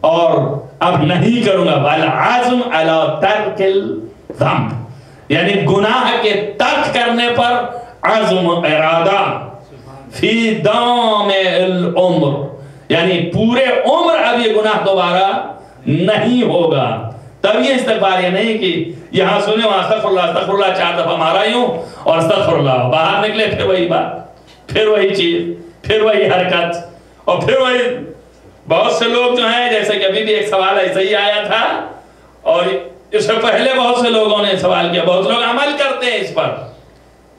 اور اب نہیں کروں گا۔ والعزم علی ترک الذنب، یعنی گناہ کے ترک کرنے پر عزم، ارادہ، فی دام العمر، یعنی پورے عمر اب یہ گناہ دوبارہ نہیں ہوگا۔ تب یہ استغفار، یہ نہیں کہ یہاں سنے وہاں استغفر اللہ 4 دفعہ مارا ہوں اور استغفر اللہ، باہر نکلے پھر وہی بات، پھر وہی چیز۔ پھر وہی حرکت اور پھر وہی. بہت سے لوگ جو ہیں، جیسے کہ ابھی بھی ایک سوال ایسا ہی آیا تھا اور اس سے پہلے بہت سے لوگوں نے سوال کیا، بہت لوگ عمل کرتے ہیں اس پر،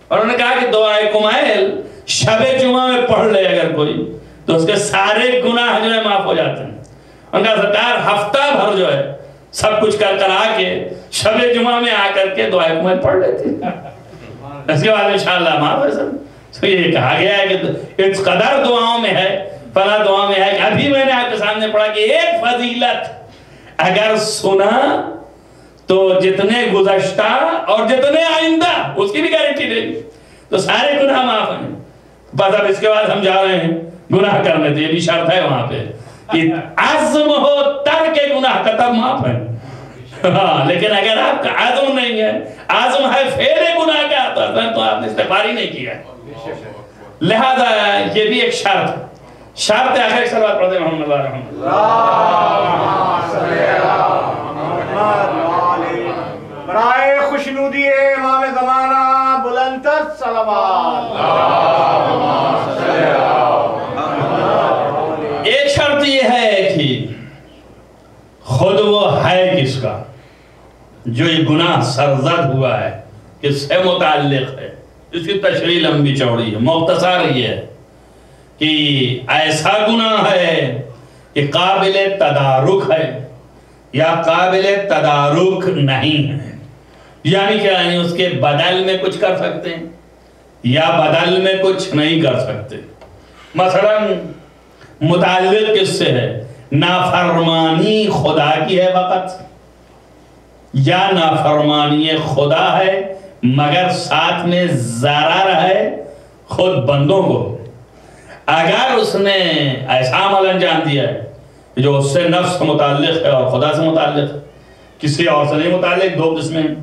اور انہوں نے کہا کہ دعائے کمیل شب جمعہ میں پڑھ لے اگر کوئی تو اس کے سارے گناہ جو ہے معاف ہو جاتے ہیں. ان کا سرکار ہفتہ بھر جو ہے سب کچھ کرا کے شب جمعہ میں آ کر کے دعائے کمیل پڑھ لیتے ہیں، اس کے بعد انشاءاللہ معاف ہے سب. تو یہ کہا گیا ہے کہ اس قدر دعاؤں میں ہے، فلا دعا میں ہے کہ ابھی میں نے آپ کے سامنے پڑھا کہ ایک فضیلت اگر سنا تو جتنے گزشتہ اور جتنے آئندہ اس کی بھی گارنٹی دے گی، تو سارے گناہ معاف ہیں. بس اب اس کے بعد ہم جا رہے ہیں گناہ کرنے، تو یہ بھی شرط ہے وہاں پہ کہ عزم ہو ترک گناہ کا تب معاف ہے. ہاں لیکن اگر آپ کا عزم نہیں ہے، عزم ہے فعل گناہ کا، تو آپ نے استغفار ہی نہیں کیا. لہذا یہ بھی ایک شرط ہے. آخر صلوات پڑھتے ہیں محمد رحمۃ برائے خوشنودی امام زمانہ بلند تر صلوات. ایک شرط یہ ہے کہ خود وہ ہے کس کا جو یہ گناہ سرزد ہوا ہے، کس سے متعلق ہے. اس کی تشریح لمبی چوڑی ہے، مختصر یہ ہے کہ ایسا گناہ ہے کہ قابل تدارک ہے یا قابل تدارک نہیں ہے. یعنی کیا؟ یعنی اس کے بدل میں کچھ کر سکتے ہیں یا بدل میں کچھ نہیں کر سکتے. مثلا متعلق کس سے ہے؟ نافرمانی خدا کی ہے فقط، یا نافرمانی خدا ہے مگر ساتھ میں ضرر ہے خود بندوں کو. اگر اس نے ایسا عمل انجام دیا ہے جو اس سے نفس سے متعلق ہے اور خدا سے متعلق ہے، کسی اور سے نہیں متعلق، دو قسمیں ہیں،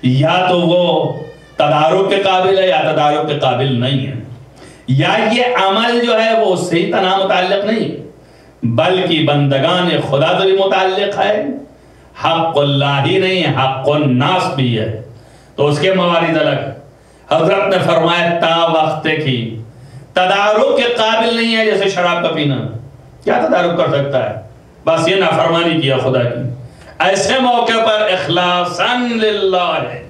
یا تو وہ تدارک کے قابل ہے یا تدارک کے قابل نہیں ہے، یا یہ عمل جو ہے وہ اس سے ہی تنہا متعلق نہیں بلکہ بندگان خدا سے بھی متعلق ہے، حق اللہ ہی نہیں حق الناس بھی ہے، تو اس کے موارد الگ. حضرت نے فرمایا تا وقت کی تدارک کے قابل نہیں ہے، جیسے شراب کا پینا، کیا تدارک کر سکتا ہے؟ بس یہ نافرمانی کیا خدا کی. ایسے موقع پر اخلاصاً للہ ہے،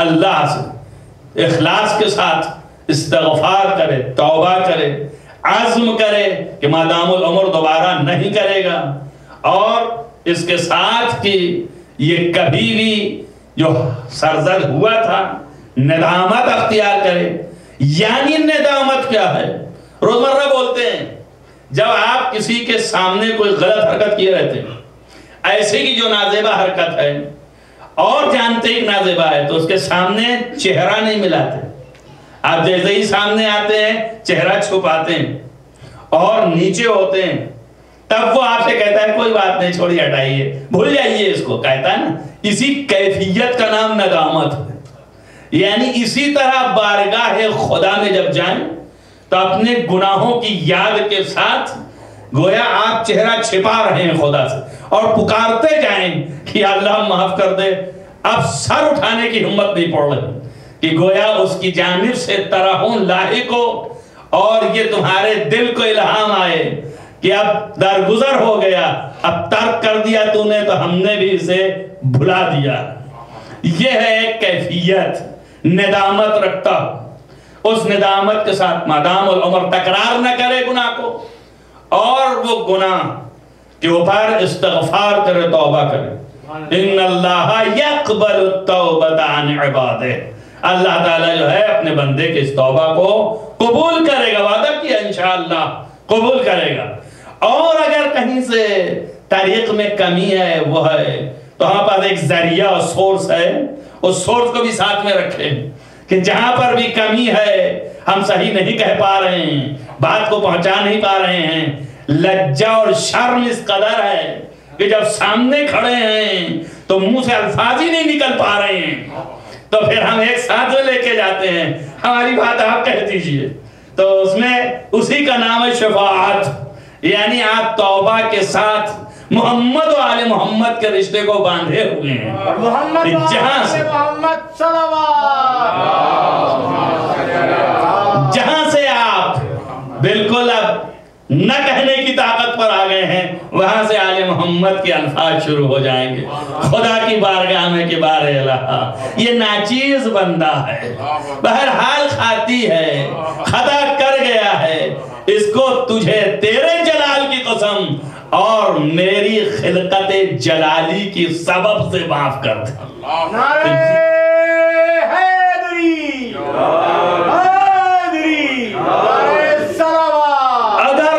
اللہ سے اخلاص کے ساتھ استغفار کرے، توبہ کرے، عزم کرے کہ مادام العمر دوبارہ نہیں کرے گا، اور اس کے ساتھ کہ یہ کبھی بھی جو سرزد ہوا تھا ندامت اختیار کرے. یعنی ندامت کیا ہے؟ روزمرہ بولتے ہیں جب آپ کسی کے سامنے کوئی غلط حرکت کیے رہتے ہیں، ایسے کی جو نازیبہ حرکت ہے اور جانتے ہی نازیبہ ہے، تو اس کے سامنے چہرہ نہیں ملاتے. آپ جیسے ہی سامنے آتے ہیں چہرہ چھپاتے ہیں اور نیچے ہوتے ہیں، تب وہ آپ سے کہتا ہے کوئی بات نہیں چھوڑی ہٹائیے بھول جائیے اس کو، کہتا ہے نا. اسی کیفیت کا نام ندامت ہے. یعنی اسی طرح بارگاہ خدا میں جب جائیں تو اپنے گناہوں کی یاد کے ساتھ گویا آپ چہرہ چھپا رہے ہیں خدا سے اور پکارتے جائیں کہ اللہ معاف کر دے. اب سر اٹھانے کی ہمت نہیں پڑ رہی کہ گویا اس کی جانب سے ترحم لاحق ہو اور یہ تمہارے دل کو الہام آئے کہ اب درگزر ہو گیا، اب ترک کر دیا تو نے تو ہم نے بھی اسے بھلا دیا. یہ ہے ایک کیفیت ندامت رکھتا. اس ندامت کے ساتھ مادام العمر تکرار نہ کرے گناہ کو، اور وہ گناہ کے اوپر استغفار کرے، توبہ کرے. ان اللہ یقبل التوبۃ عن عبادہ، اللہ تعالیٰ جو ہے اپنے بندے کے اس توبہ کو قبول کرے گا، وعدہ کیا انشاءاللہ قبول کرے گا. اور اگر کہیں سے طریق میں کمی ہے وہ ہے تو ہمارے پاس ایک ذریعہ اور سورس ہے، اس سورس کو بھی ساتھ میں رکھیں کہ جہاں پر بھی کمی ہے، ہم صحیح نہیں کہہ پا رہے ہیں، بات کو پہنچا نہیں پا رہے ہیں، لجہ اور شرم اس قدر ہے کہ جب سامنے کھڑے ہیں تو منہ سے الفاظ ہی نہیں نکل پا رہے ہیں، تو پھر ہم ایک ساتھ میں لے کے جاتے ہیں ہماری بات آپ کہہ دیجئے. تو اس میں اسی کا نام ہے شفاعت. یعنی آپ توبہ کے ساتھ محمد و آل محمد کے رشتے کو باندھے ہوئے ہیں. محمد و آل محمد صلوات. جہاں سے آپ بالکل نہ کہنے کی طاقت پر آ گئے ہیں، وہاں سے آل محمد کے الفاظ شروع ہو جائیں گے، خدا کی بارگاہ میں کہ بار الہ، یہ ناچیز بندہ ہے، بہرحال خاطی ہے، خطا کر گیا ہے، اس کو تجھے تیرے جلال کی قسم اور میری خلقت جلالی کی سبب سے معاف کر دے۔ نعرہ حیدری، حیدری، نعرہ صلوات، اگر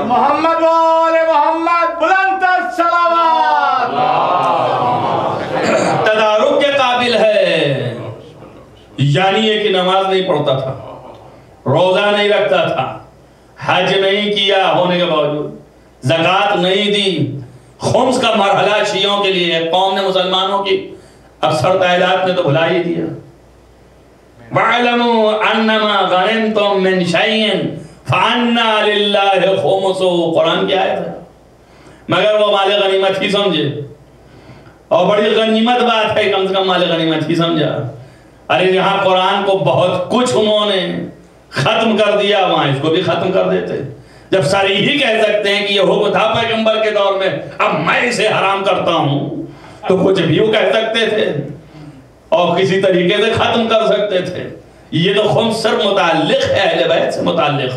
محمد وآل محمد، بلند تر صلوات، تدارک کے قابل ہے، یعنی یہ کہ نماز نہیں پڑھتا تھا، روزہ نہیں رکھتا تھا، حج نہیں کیا ہونے کے باوجود، زکوٰۃ نہیں دی، خمس کا مرحلہ شیعوں کے لیے قوم نے مسلمانوں کی اکثر تعداد نے تو بھلا ہی دیا۔ وَاعْلَمُوا أَنَّمَا غَنِمْتُم مِّن شَيْءٍ فَأَنَّ لِلَّهِ خُمُسُهُ، قرآن کی آیت ہے، مگر وہ مال غنیمت ہی سمجھے، اور بڑی غنیمت بات ہے کم سے کم مال غنیمت ہی سمجھا۔ ارے یہاں قرآن کو بہت کچھ انہوں نے ختم کر دیا، وہاں اس کو بھی ختم کر دیتے۔ جب صریح ہی کہہ سکتے ہیں کہ یہ حکم تھا پیغمبر کے دور میں، اب میں اسے حرام کرتا ہوں، تو کچھ بھی وہ کہہ سکتے تھے اور کسی طریقے سے ختم کر سکتے تھے۔ یہ تو خمس سے متعلق ہے، اہل بیت سے متعلق،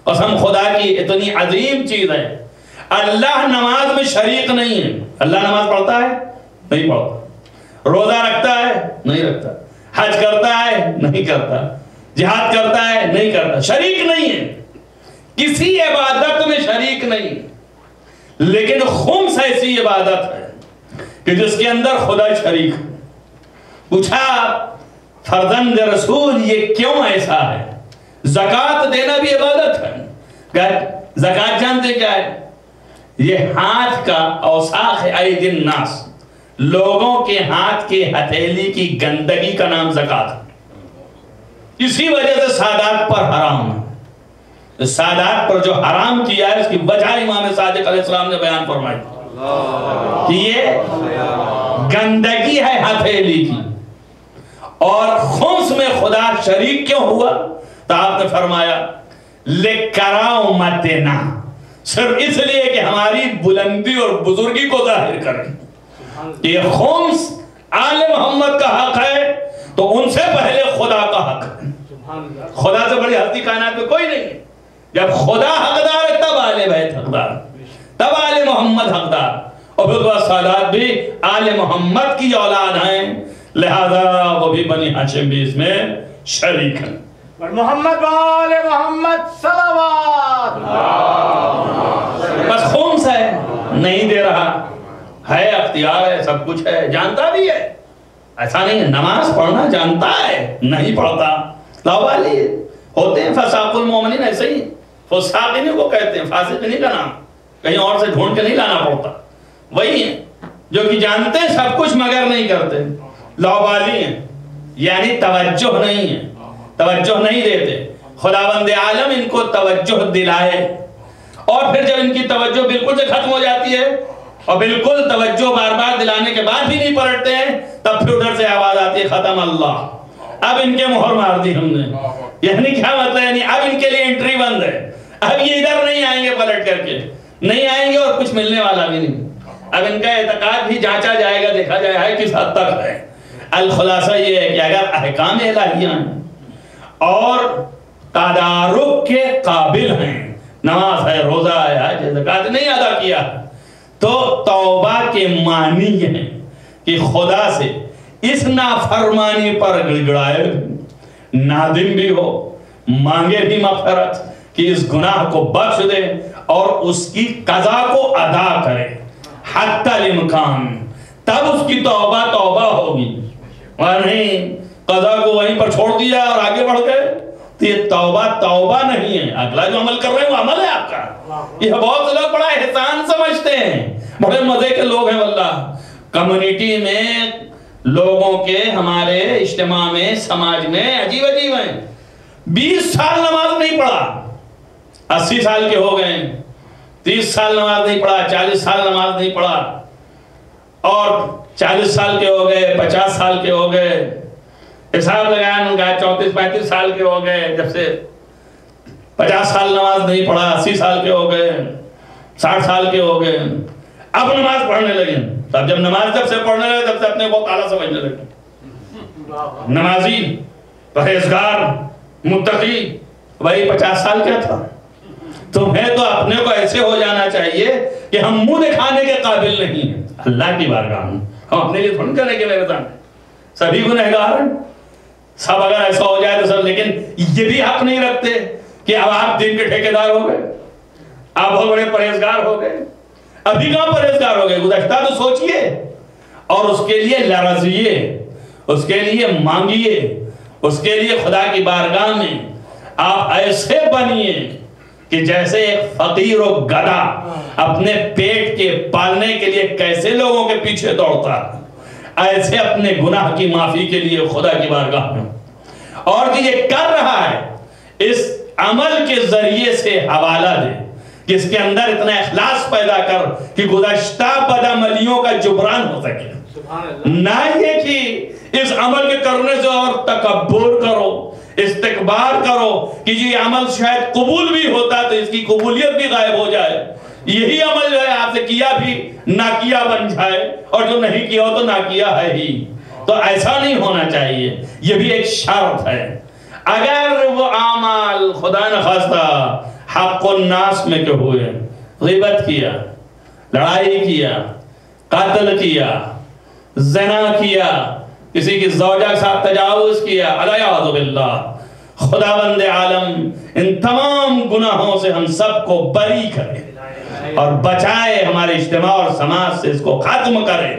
قسم خدا کی اتنی عظیم چیز ہے۔ اللہ نماز میں شریک نہیں ہے، اللہ نماز پڑھتا ہے نہیں پڑھتا، روزہ رکھتا ہے نہیں رکھتا، حج کرتا ہے نہیں کرتا، جہاد کرتا ہے نہیں کرتا، شریک نہیں ہے، کسی عبادت میں شریک نہیں۔ لیکن خمس ایسی عبادت ہے کہ جس کے اندر خدا شریک ہے۔ پوچھا فرزند رسول یہ کیوں ایسا ہے؟ زکوٰۃ دینا بھی عبادت ہے، زکوٰۃ جانتے کیا ہے؟ یہ ہاتھ کا اوساخ ایدی الناس، لوگوں کے ہاتھ کے ہتھیلی کی گندگی کا نام زکوٰۃ ہے۔ اسی وجہ سے سادات پر حرام ہے، سادات پر جو حرام کیا ہے اس کی وجہ امام صادق علیہ السلام نے بیان فرمائی کہ یہ گندگی ہے ہتھیلی کی۔ اور خمس میں خدا شریک کیوں ہوا؟ تو آپ نے فرمایا لِکَرَامَتِنَا، صرف اس لیے کہ ہماری بلندی اور بزرگی کو ظاہر کریں۔ یہ خمس آل محمد کا حق ہے تو ان سے پہلے خدا کا حق ہے۔ خدا سے بڑی ہستی کائنات میں کوئی نہیں ہے۔ جب خدا حقدار ہے تب آل بیت حقدار، تب آل محمد حقدار، اور پھر وہ سادات بھی آل محمد کی اولاد ہیں، لہذا وہ بھی بنی ہاشم بھی اس میں شریک ہیں۔ محمد وآل محمد صلوات، بس خمس ہے نہیں دے رہا ہے، اختیار ہے، سب کچھ ہے، جانتا بھی ہے، ایسا نہیں ہے نماز پڑھنا جانتا ہے نہیں پڑھتا، لاوالی ہوتے ہیں فساق المومنین، ایسے ہی فساق انہیں کو کہتے ہیں، فاسق نہیں کا نام، کہیں اور سے ڈھونڈ کے نہیں لانا پڑتا، وہی ہیں جو کہ جانتے ہیں سب کچھ مگر نہیں کرتے، لاوالی ہیں، یعنی توجہ نہیں ہے، توجہ نہیں دیتے۔ خداوند عالم ان کو توجہ دلائے، اور پھر جب ان کی توجہ بالکل سے ختم ہو جاتی ہے اور بالکل توجہ بار بار دلانے کے بعد بھی نہیں پلٹتے ہیں، تب پھر ادھر سے آواز آتی ہے ختم اللہ، اب ان کے مہر مار دی ہم نے۔ یعنی کیا مطلب؟ یعنی اب ان کے لیے انٹری بند ہے، اب یہ ادھر نہیں آئیں گے، پلٹ کر کے نہیں آئیں گے اور کچھ ملنے والا بھی نہیں۔ اب ان کا اعتقاد بھی جانچا جائے گا، دیکھا جائے ہے کس حد تک ہے۔ الخلاصہ یہ ہے کہ اگر احکام الہیہ ہیں اور تدارک کے قابل ہیں، نماز ہے، روزہ ہے، حج ہے، زکوٰۃ نہیں ادا کیا، تو توبہ کے معنی ہیں کہ خدا سے اس نافرمانی پر گڑگڑائے، نادم بھی ہو، مانگے بھی مغفرت کہ اس گناہ کو بخش دے اور اس کی قضا کو ادا کرے حتی الامکان، تب اس کی توبہ توبہ ہوگی، اور نہیں قضا کو وہیں پر چھوڑ دیا اور آگے بڑھ گئے تو یہ توبہ توبہ نہیں ہے۔ اگلا جو عمل کر رہے ہیں وہ عمل ہے آپ کا۔ یہ بہت سے لوگ بڑا احسان سمجھتے ہیں، بڑے مزے کے لوگ ہیں واللہ، کمیونٹی میں لوگوں کے، ہمارے اجتماع میں، سماج میں عجیب عجیب ہیں۔ 20 سال نماز نہیں پڑھا، 80 سال کے ہو گئے، 30 سال نماز نہیں پڑھا، 40 سال نماز نہیں پڑھا، اور 40 سال کے ہو گئے، 50 سال کے ہو گئے، حساب لگایا ان کا 34-35 سال کے ہو گئے جب سے 50 سال نماز نہیں پڑھا، 80 سال کے ہو گئے، 60 سال کے ہو گئے، اب نماز پڑھنے لگے. اب جب نماز جب سے پڑھنے لگے تب سے اپنے کو کالا سمجھنے لگے. نمازی، پرہیزگار، متقی، بھائی 50 سال کیا تھا؟ تمہیں تو اپنے کو ایسے ہو جانا چاہیے کہ ہم منہ دکھانے کے قابل نہیں ہیں اللہ کی بارگاہ میں. ہم اپنے لیے تھوڑی کریں کہ میرے سامنے سبھی گنہگار ہیں، سب اگر ایسا ہو جائے تو سب، لیکن یہ بھی حق نہیں رکھتے کہ اب آپ دین کے ٹھیکیدار ہو گئے، آپ بہت بڑے پرہیزگار ہو گئے. ابھی کہاں پرہیزگار ہو گئے؟ گزشتہ تو سوچئے اور اس کے لیے لرزیے، اس کے لیے مانگیے، اس کے لیے خدا کی بارگاہ میں آپ ایسے بنیے کہ جیسے ایک فقیر و گدھا اپنے پیٹ کے پالنے کے لیے کیسے لوگوں کے پیچھے دوڑتا، ایسے اپنے گناہ کی معافی کے لیے خدا کی بارگاہ میں. اور کہ یہ کر رہا ہے اس عمل کے ذریعے سے حوالہ دے، جس کے اندر اتنا اخلاص پیدا کر کہ گزشتہ بدعملیوں کا جبران ہو سکے. نہ یہ کہ اس عمل کے کرنے سے اور تکبر کرو، استکبار کرو کہ یہ عمل شاید قبول بھی ہوتا تو اس کی قبولیت بھی غائب ہو جائے، یہی عمل جو ہے آپ سے کیا بھی نہ کیا بن جائے، اور جو نہیں کیا ہو تو نہ کیا ہے ہی. تو ایسا نہیں ہونا چاہیے، یہ بھی ایک شرط ہے. اگر وہ اعمال خدا نخواستہ حق الناس میں کے ہوئے، غیبت کیا، لڑائی کیا، قتل کیا، زنا کیا، کسی کی زوجہ کے ساتھ تجاوز کیا، علیہ باللہ، خداوند عالم ان تمام گناہوں سے ہم سب کو بری کرے اور بچائے، ہمارے اجتماع اور سماج سے اس کو ختم کرے،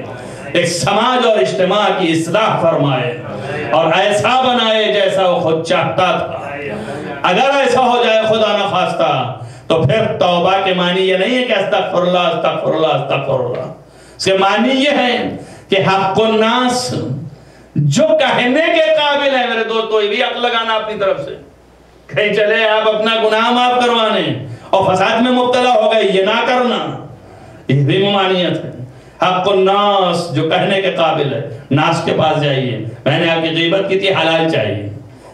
ایک سماج اور اجتماع کی اصلاح فرمائے اور ایسا بنائے جیسا وہ خود چاہتا تھا. اگر ایسا ہو جائے خدا نخواستہ تو پھر توبہ کے معنی یہ نہیں ہے کہ استغفر اللہ استغفر اللہ استغفر اللہ. اس کے معنی یہ ہے کہ حق الناس جو کہنے کے قابل ہے، میرے دوستو یہ بھی عقل لگانا اپنی طرف سے، کہیں چلے آپ اپنا گناہ معاف کروانے اور فساد میں مبتلا ہو گئے، یہ نہ کرنا، یہ بھی ممانعت ہے. حق الناس جو کہنے کے قابل ہے، ناس کے پاس جائیے، میں نے آپ کی غیبت کی تھی، حلال چاہیے،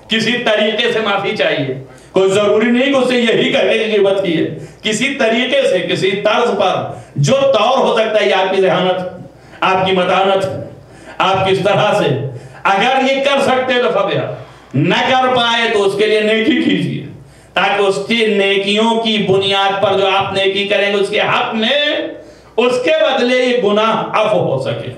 کسی طریقے سے معافی چاہیے. کوئی ضروری نہیں کہ اسے یہی کہے کہ غیبت کی ہے، کسی طریقے سے، کسی طرز پر جو طور ہو سکتا ہے، یہ آپ کی ذہانت، آپ کی متانت، آپ کس طرح سے اگر یہ کر سکتے تو فبیہ، نہ کر پائے تو اس کے لیے نیکی کیجیے تاکہ اس کی نیکیوں کی بنیاد پر جو آپ نیکی کریں گے اس کے حق میں اس کے بدلے یہ گناہ عفو ہو سکے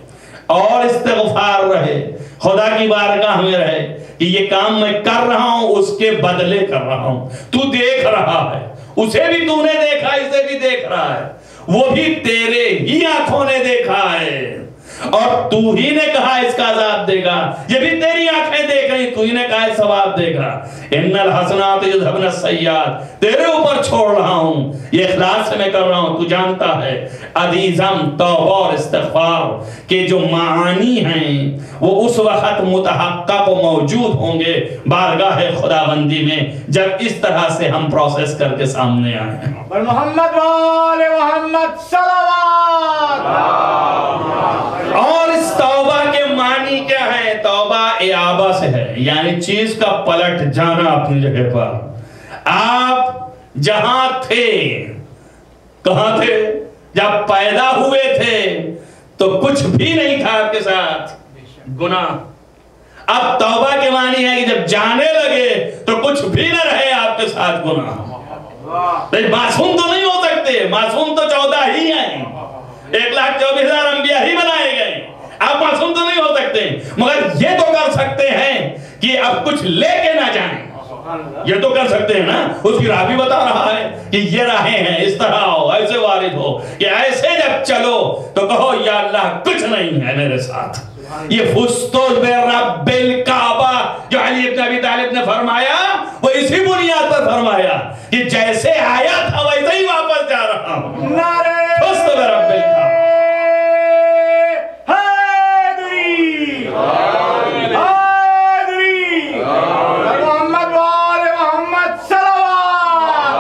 اور استغفار رہے، خدا کی بارگاہ میں رہے کہ یہ کام میں کر رہا ہوں اس کے بدلے کر رہا ہوں، تو دیکھ رہا ہے، اسے بھی تو نے دیکھا، اسے بھی دیکھ رہا ہے، وہ بھی تیرے ہی آنکھوں نے دیکھا ہے اور تو ہی نے کہا اس کا عذاب دے گا، یہ بھی تیری آنکھیں دیکھ رہی، تو ہی نے کہا اس ثواب دے گا. ان الحسنات یذهبن السیئات، تیرے اوپر چھوڑ رہا ہوں، یہ اخلاص سے میں کر رہا ہوں، تو جانتا ہے. عزیزم توبہ اور استغفار کے جو معانی ہیں وہ اس وقت متحقق و موجود ہوں گے بارگاہ خداوندی میں جب اس طرح سے ہم پروسیس کر کے سامنے آئے ہیں. محمد وآل محمد صلوات. اور اس توبہ کے معنی کیا ہے؟ توبہ اعابہ سے ہے، یعنی چیز کا پلٹ جانا اپنی جگہ پر. آپ جہاں تھے، کہاں تھے؟ جب پیدا ہوئے تھے تو کچھ بھی نہیں تھا آپ کے ساتھ گناہ. اب توبہ کے معنی ہے کہ جب جانے لگے تو کچھ بھی نہ رہے آپ کے ساتھ گناہ. معصوم تو نہیں ہو سکتے، معصوم تو 14 ہی ہیں، 1,24,000 انبیاء ہی بنائے گئے، آپ معصوم تو نہیں ہو سکتے، مگر یہ تو کر سکتے ہیں کہ اب کچھ لے کے نہ جائیں. یہ تو کر سکتے ہیں نا، اس کی راہ بھی بتا رہا ہے کہ یہ راہیں ہیں، اس طرح ہو، ایسے وارد ہو کہ ایسے جب چلو تو کہو یا اللہ کچھ نہیں ہے میرے ساتھ. یہ فستو برب الکعبہ جو علی ابن ابی طالب نے فرمایا وہ اسی بنیاد پر فرمایا کہ جیسے آیا تھا ویسے ہی واپس جا رہا ہوں. نعرہ فستو برب الکعبہ. محمد وآل محمد صلوات.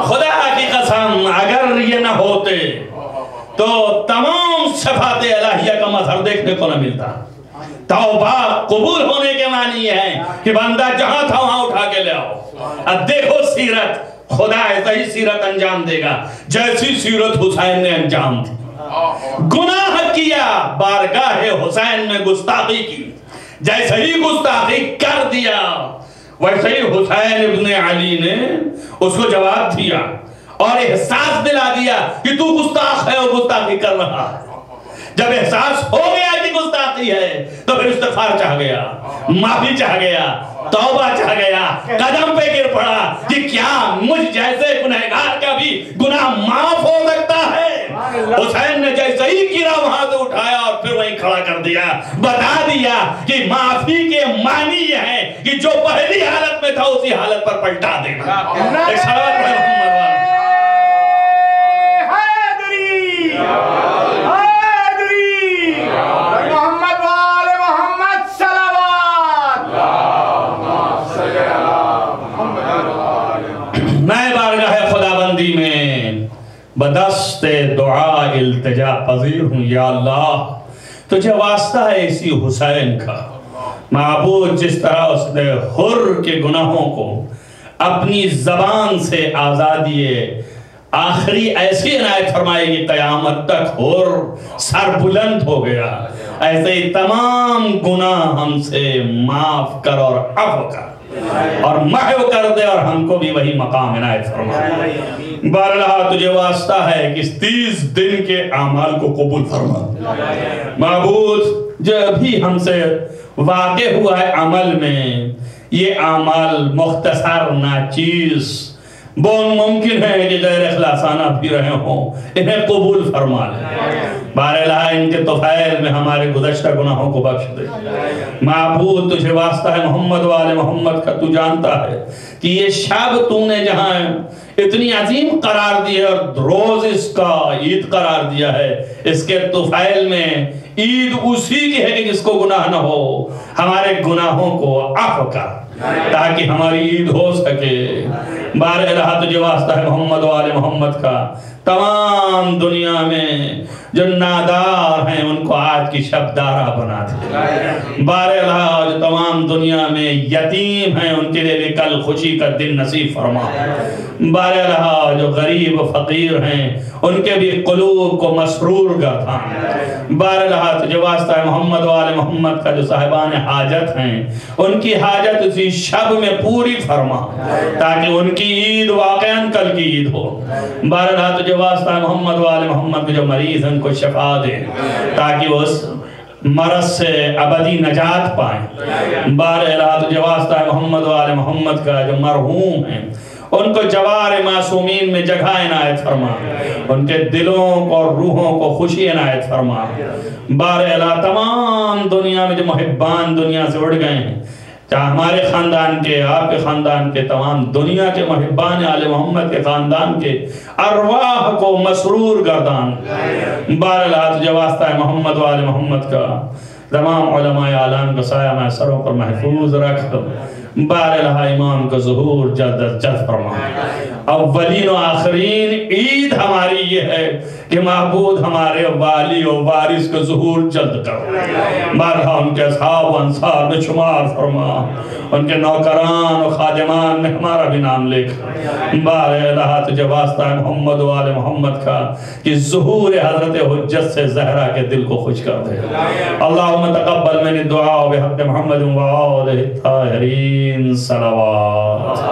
خدا کی قسم اگر یہ نہ ہوتے تو تمام صفات الہیہ کا مظہر دیکھنے کو نہ ملتا. توبہ قبول ہونے کے معنی یہ ہے کہ بندہ جہاں تھا وہاں اٹھا کے لے آؤ. اب دیکھو سیرت، خدا ایسا ہی سیرت انجام دے گا جیسی سیرت حسین نے انجام دی. گناہ کیا، بارگاہ حسین میں گستاخی کی، جیسے ہی گستاخی کر دیا ویسے ہی حسین ابن علی نے اس کو جواب دیا اور احساس دلا دیا کہ تو گستاخ ہے اور گستاخی کر رہا ہے. جب احساس ہو گیا کہ گستاخی ہے تو پھر استغفار چاہ گیا، معافی چاہ گیا، توبہ چاہ گیا، قدم پہ گر پڑا کہ کیا مجھ جیسے گنہگار کا بھی گناہ معاف ہو سکتا ہے. حسین نے جیسے ہی گرا وہاں سے اٹھایا اور پھر وہیں کھڑا کر دیا، بتا دیا کہ معافی کے معنی یہ ہے کہ جو پہلی حالت میں تھا اسی حالت پر پلٹا دینا. ایک صلوات پڑھیں محمد والے. میں بارگاہ خداوندی میں بدست دعا التجا پذیر ہوں. یا اللہ تجھے واسطہ ہے اسی حسین کا. معبود جس طرح اس نے حر کے گناہوں کو اپنی زبان سے آزادی آخری ایسی عنایت فرمائے گی قیامت تک حر سر بلند ہو گیا، ایسے ہی تمام گناہ ہم سے معاف کر اور عفو کر اور محو کر دے اور ہم کو بھی وہی مقام عنایت فرما. بارہا تجھے واسطہ ہے کہ اس 30 دن کے اعمال کو قبول فرما. معبود جو ابھی ہم سے واقع ہوا ہے عمل میں، یہ اعمال مختصر ناچیز بون ممکن ہے کہ غیر اخلاصانہ بھی رہے ہوں، انہیں قبول فرما لے. بارہا ان کے طفیل میں ہمارے گزشتہ گناہوں کو بخش دے. معبود تجھے واسطہ ہے محمد والے محمد کا، تو جانتا ہے کہ یہ شب تو نے جہاں اتنی عظیم قرار دی ہے اور روز اس کا عید قرار دیا ہے، اس کے طفیل میں عید اسی کی ہے کہ جس کو گناہ نہ ہو. ہمارے گناہوں کو عفو کر تاکہ ہماری عید ہو سکے. بارہ الہ تجھے واسطہ ہے محمد والے محمد کا، تمام دنیا میں جو نادار ہیں ان کو آج کی شب دارہ بنا دے. بارہ الہ جو تمام دنیا میں یتیم ہیں ان کے لیے بھی کل خوشی کا دن نصیب فرما. بارہ الہ جو غریب و فقیر ہیں ان کے بھی قلوب کو مسرور گرداں. بارہ الہ تجھے واسطہ ہے محمد والے محمد کا جو صاحبان حاجت ہیں ان کی حاجت اسی شب میں پوری فرما تاکہ ان کی عید واقعاً کل کی عید ہو. بارہ الہ تجھے واسطہ ہے محمد والے محمد کے جو مریض ہیں ان کو شفا دے تاکہ وہ اس مرض سے ابدی نجات پائیں. بارہ الہ تجھے واسطہ ہے محمد والے محمد کا جو مرحوم ہیں ان کو جوار معصومین میں جگہ عنایت فرما، ان کے دلوں اور روحوں کو خوشی عنایت فرما. بارہ الہ تمام دنیا میں جو محبان دنیا سے اڑ گئے ہیں، چاہے ہمارے خاندان کے، آپ کے خاندان کے، تمام دنیا کے محبان آل محمد کے خاندان کے ارواح کو مسرور گردان. بارہ الہ تجھے واسطہ ہے محمد والے محمد کا تمام علماء عالم کا سایہ میں سروں پر محفوظ رکھ. بارہ الہ امام کا ظہور جلد از جلد فرما. اولین و آخرین عید ہماری یہ ہے کہ معبود ہمارے والی و وارث کا ظہور جلد کرو. بارہا ان کے اصحاب و انصار میں شمار فرما، ان کے نوکران و خادمان میں ہمارا بھی نام لکھ. بارہ الہ تجھے واسطہ ہے محمد و آل محمد کا کہ ظہور حضرت حجت سے زہرا کے دل کو خوش کر دے. اللہم تقبل منی دعا بحق محمد و آلہ الطاہرین. صلوات.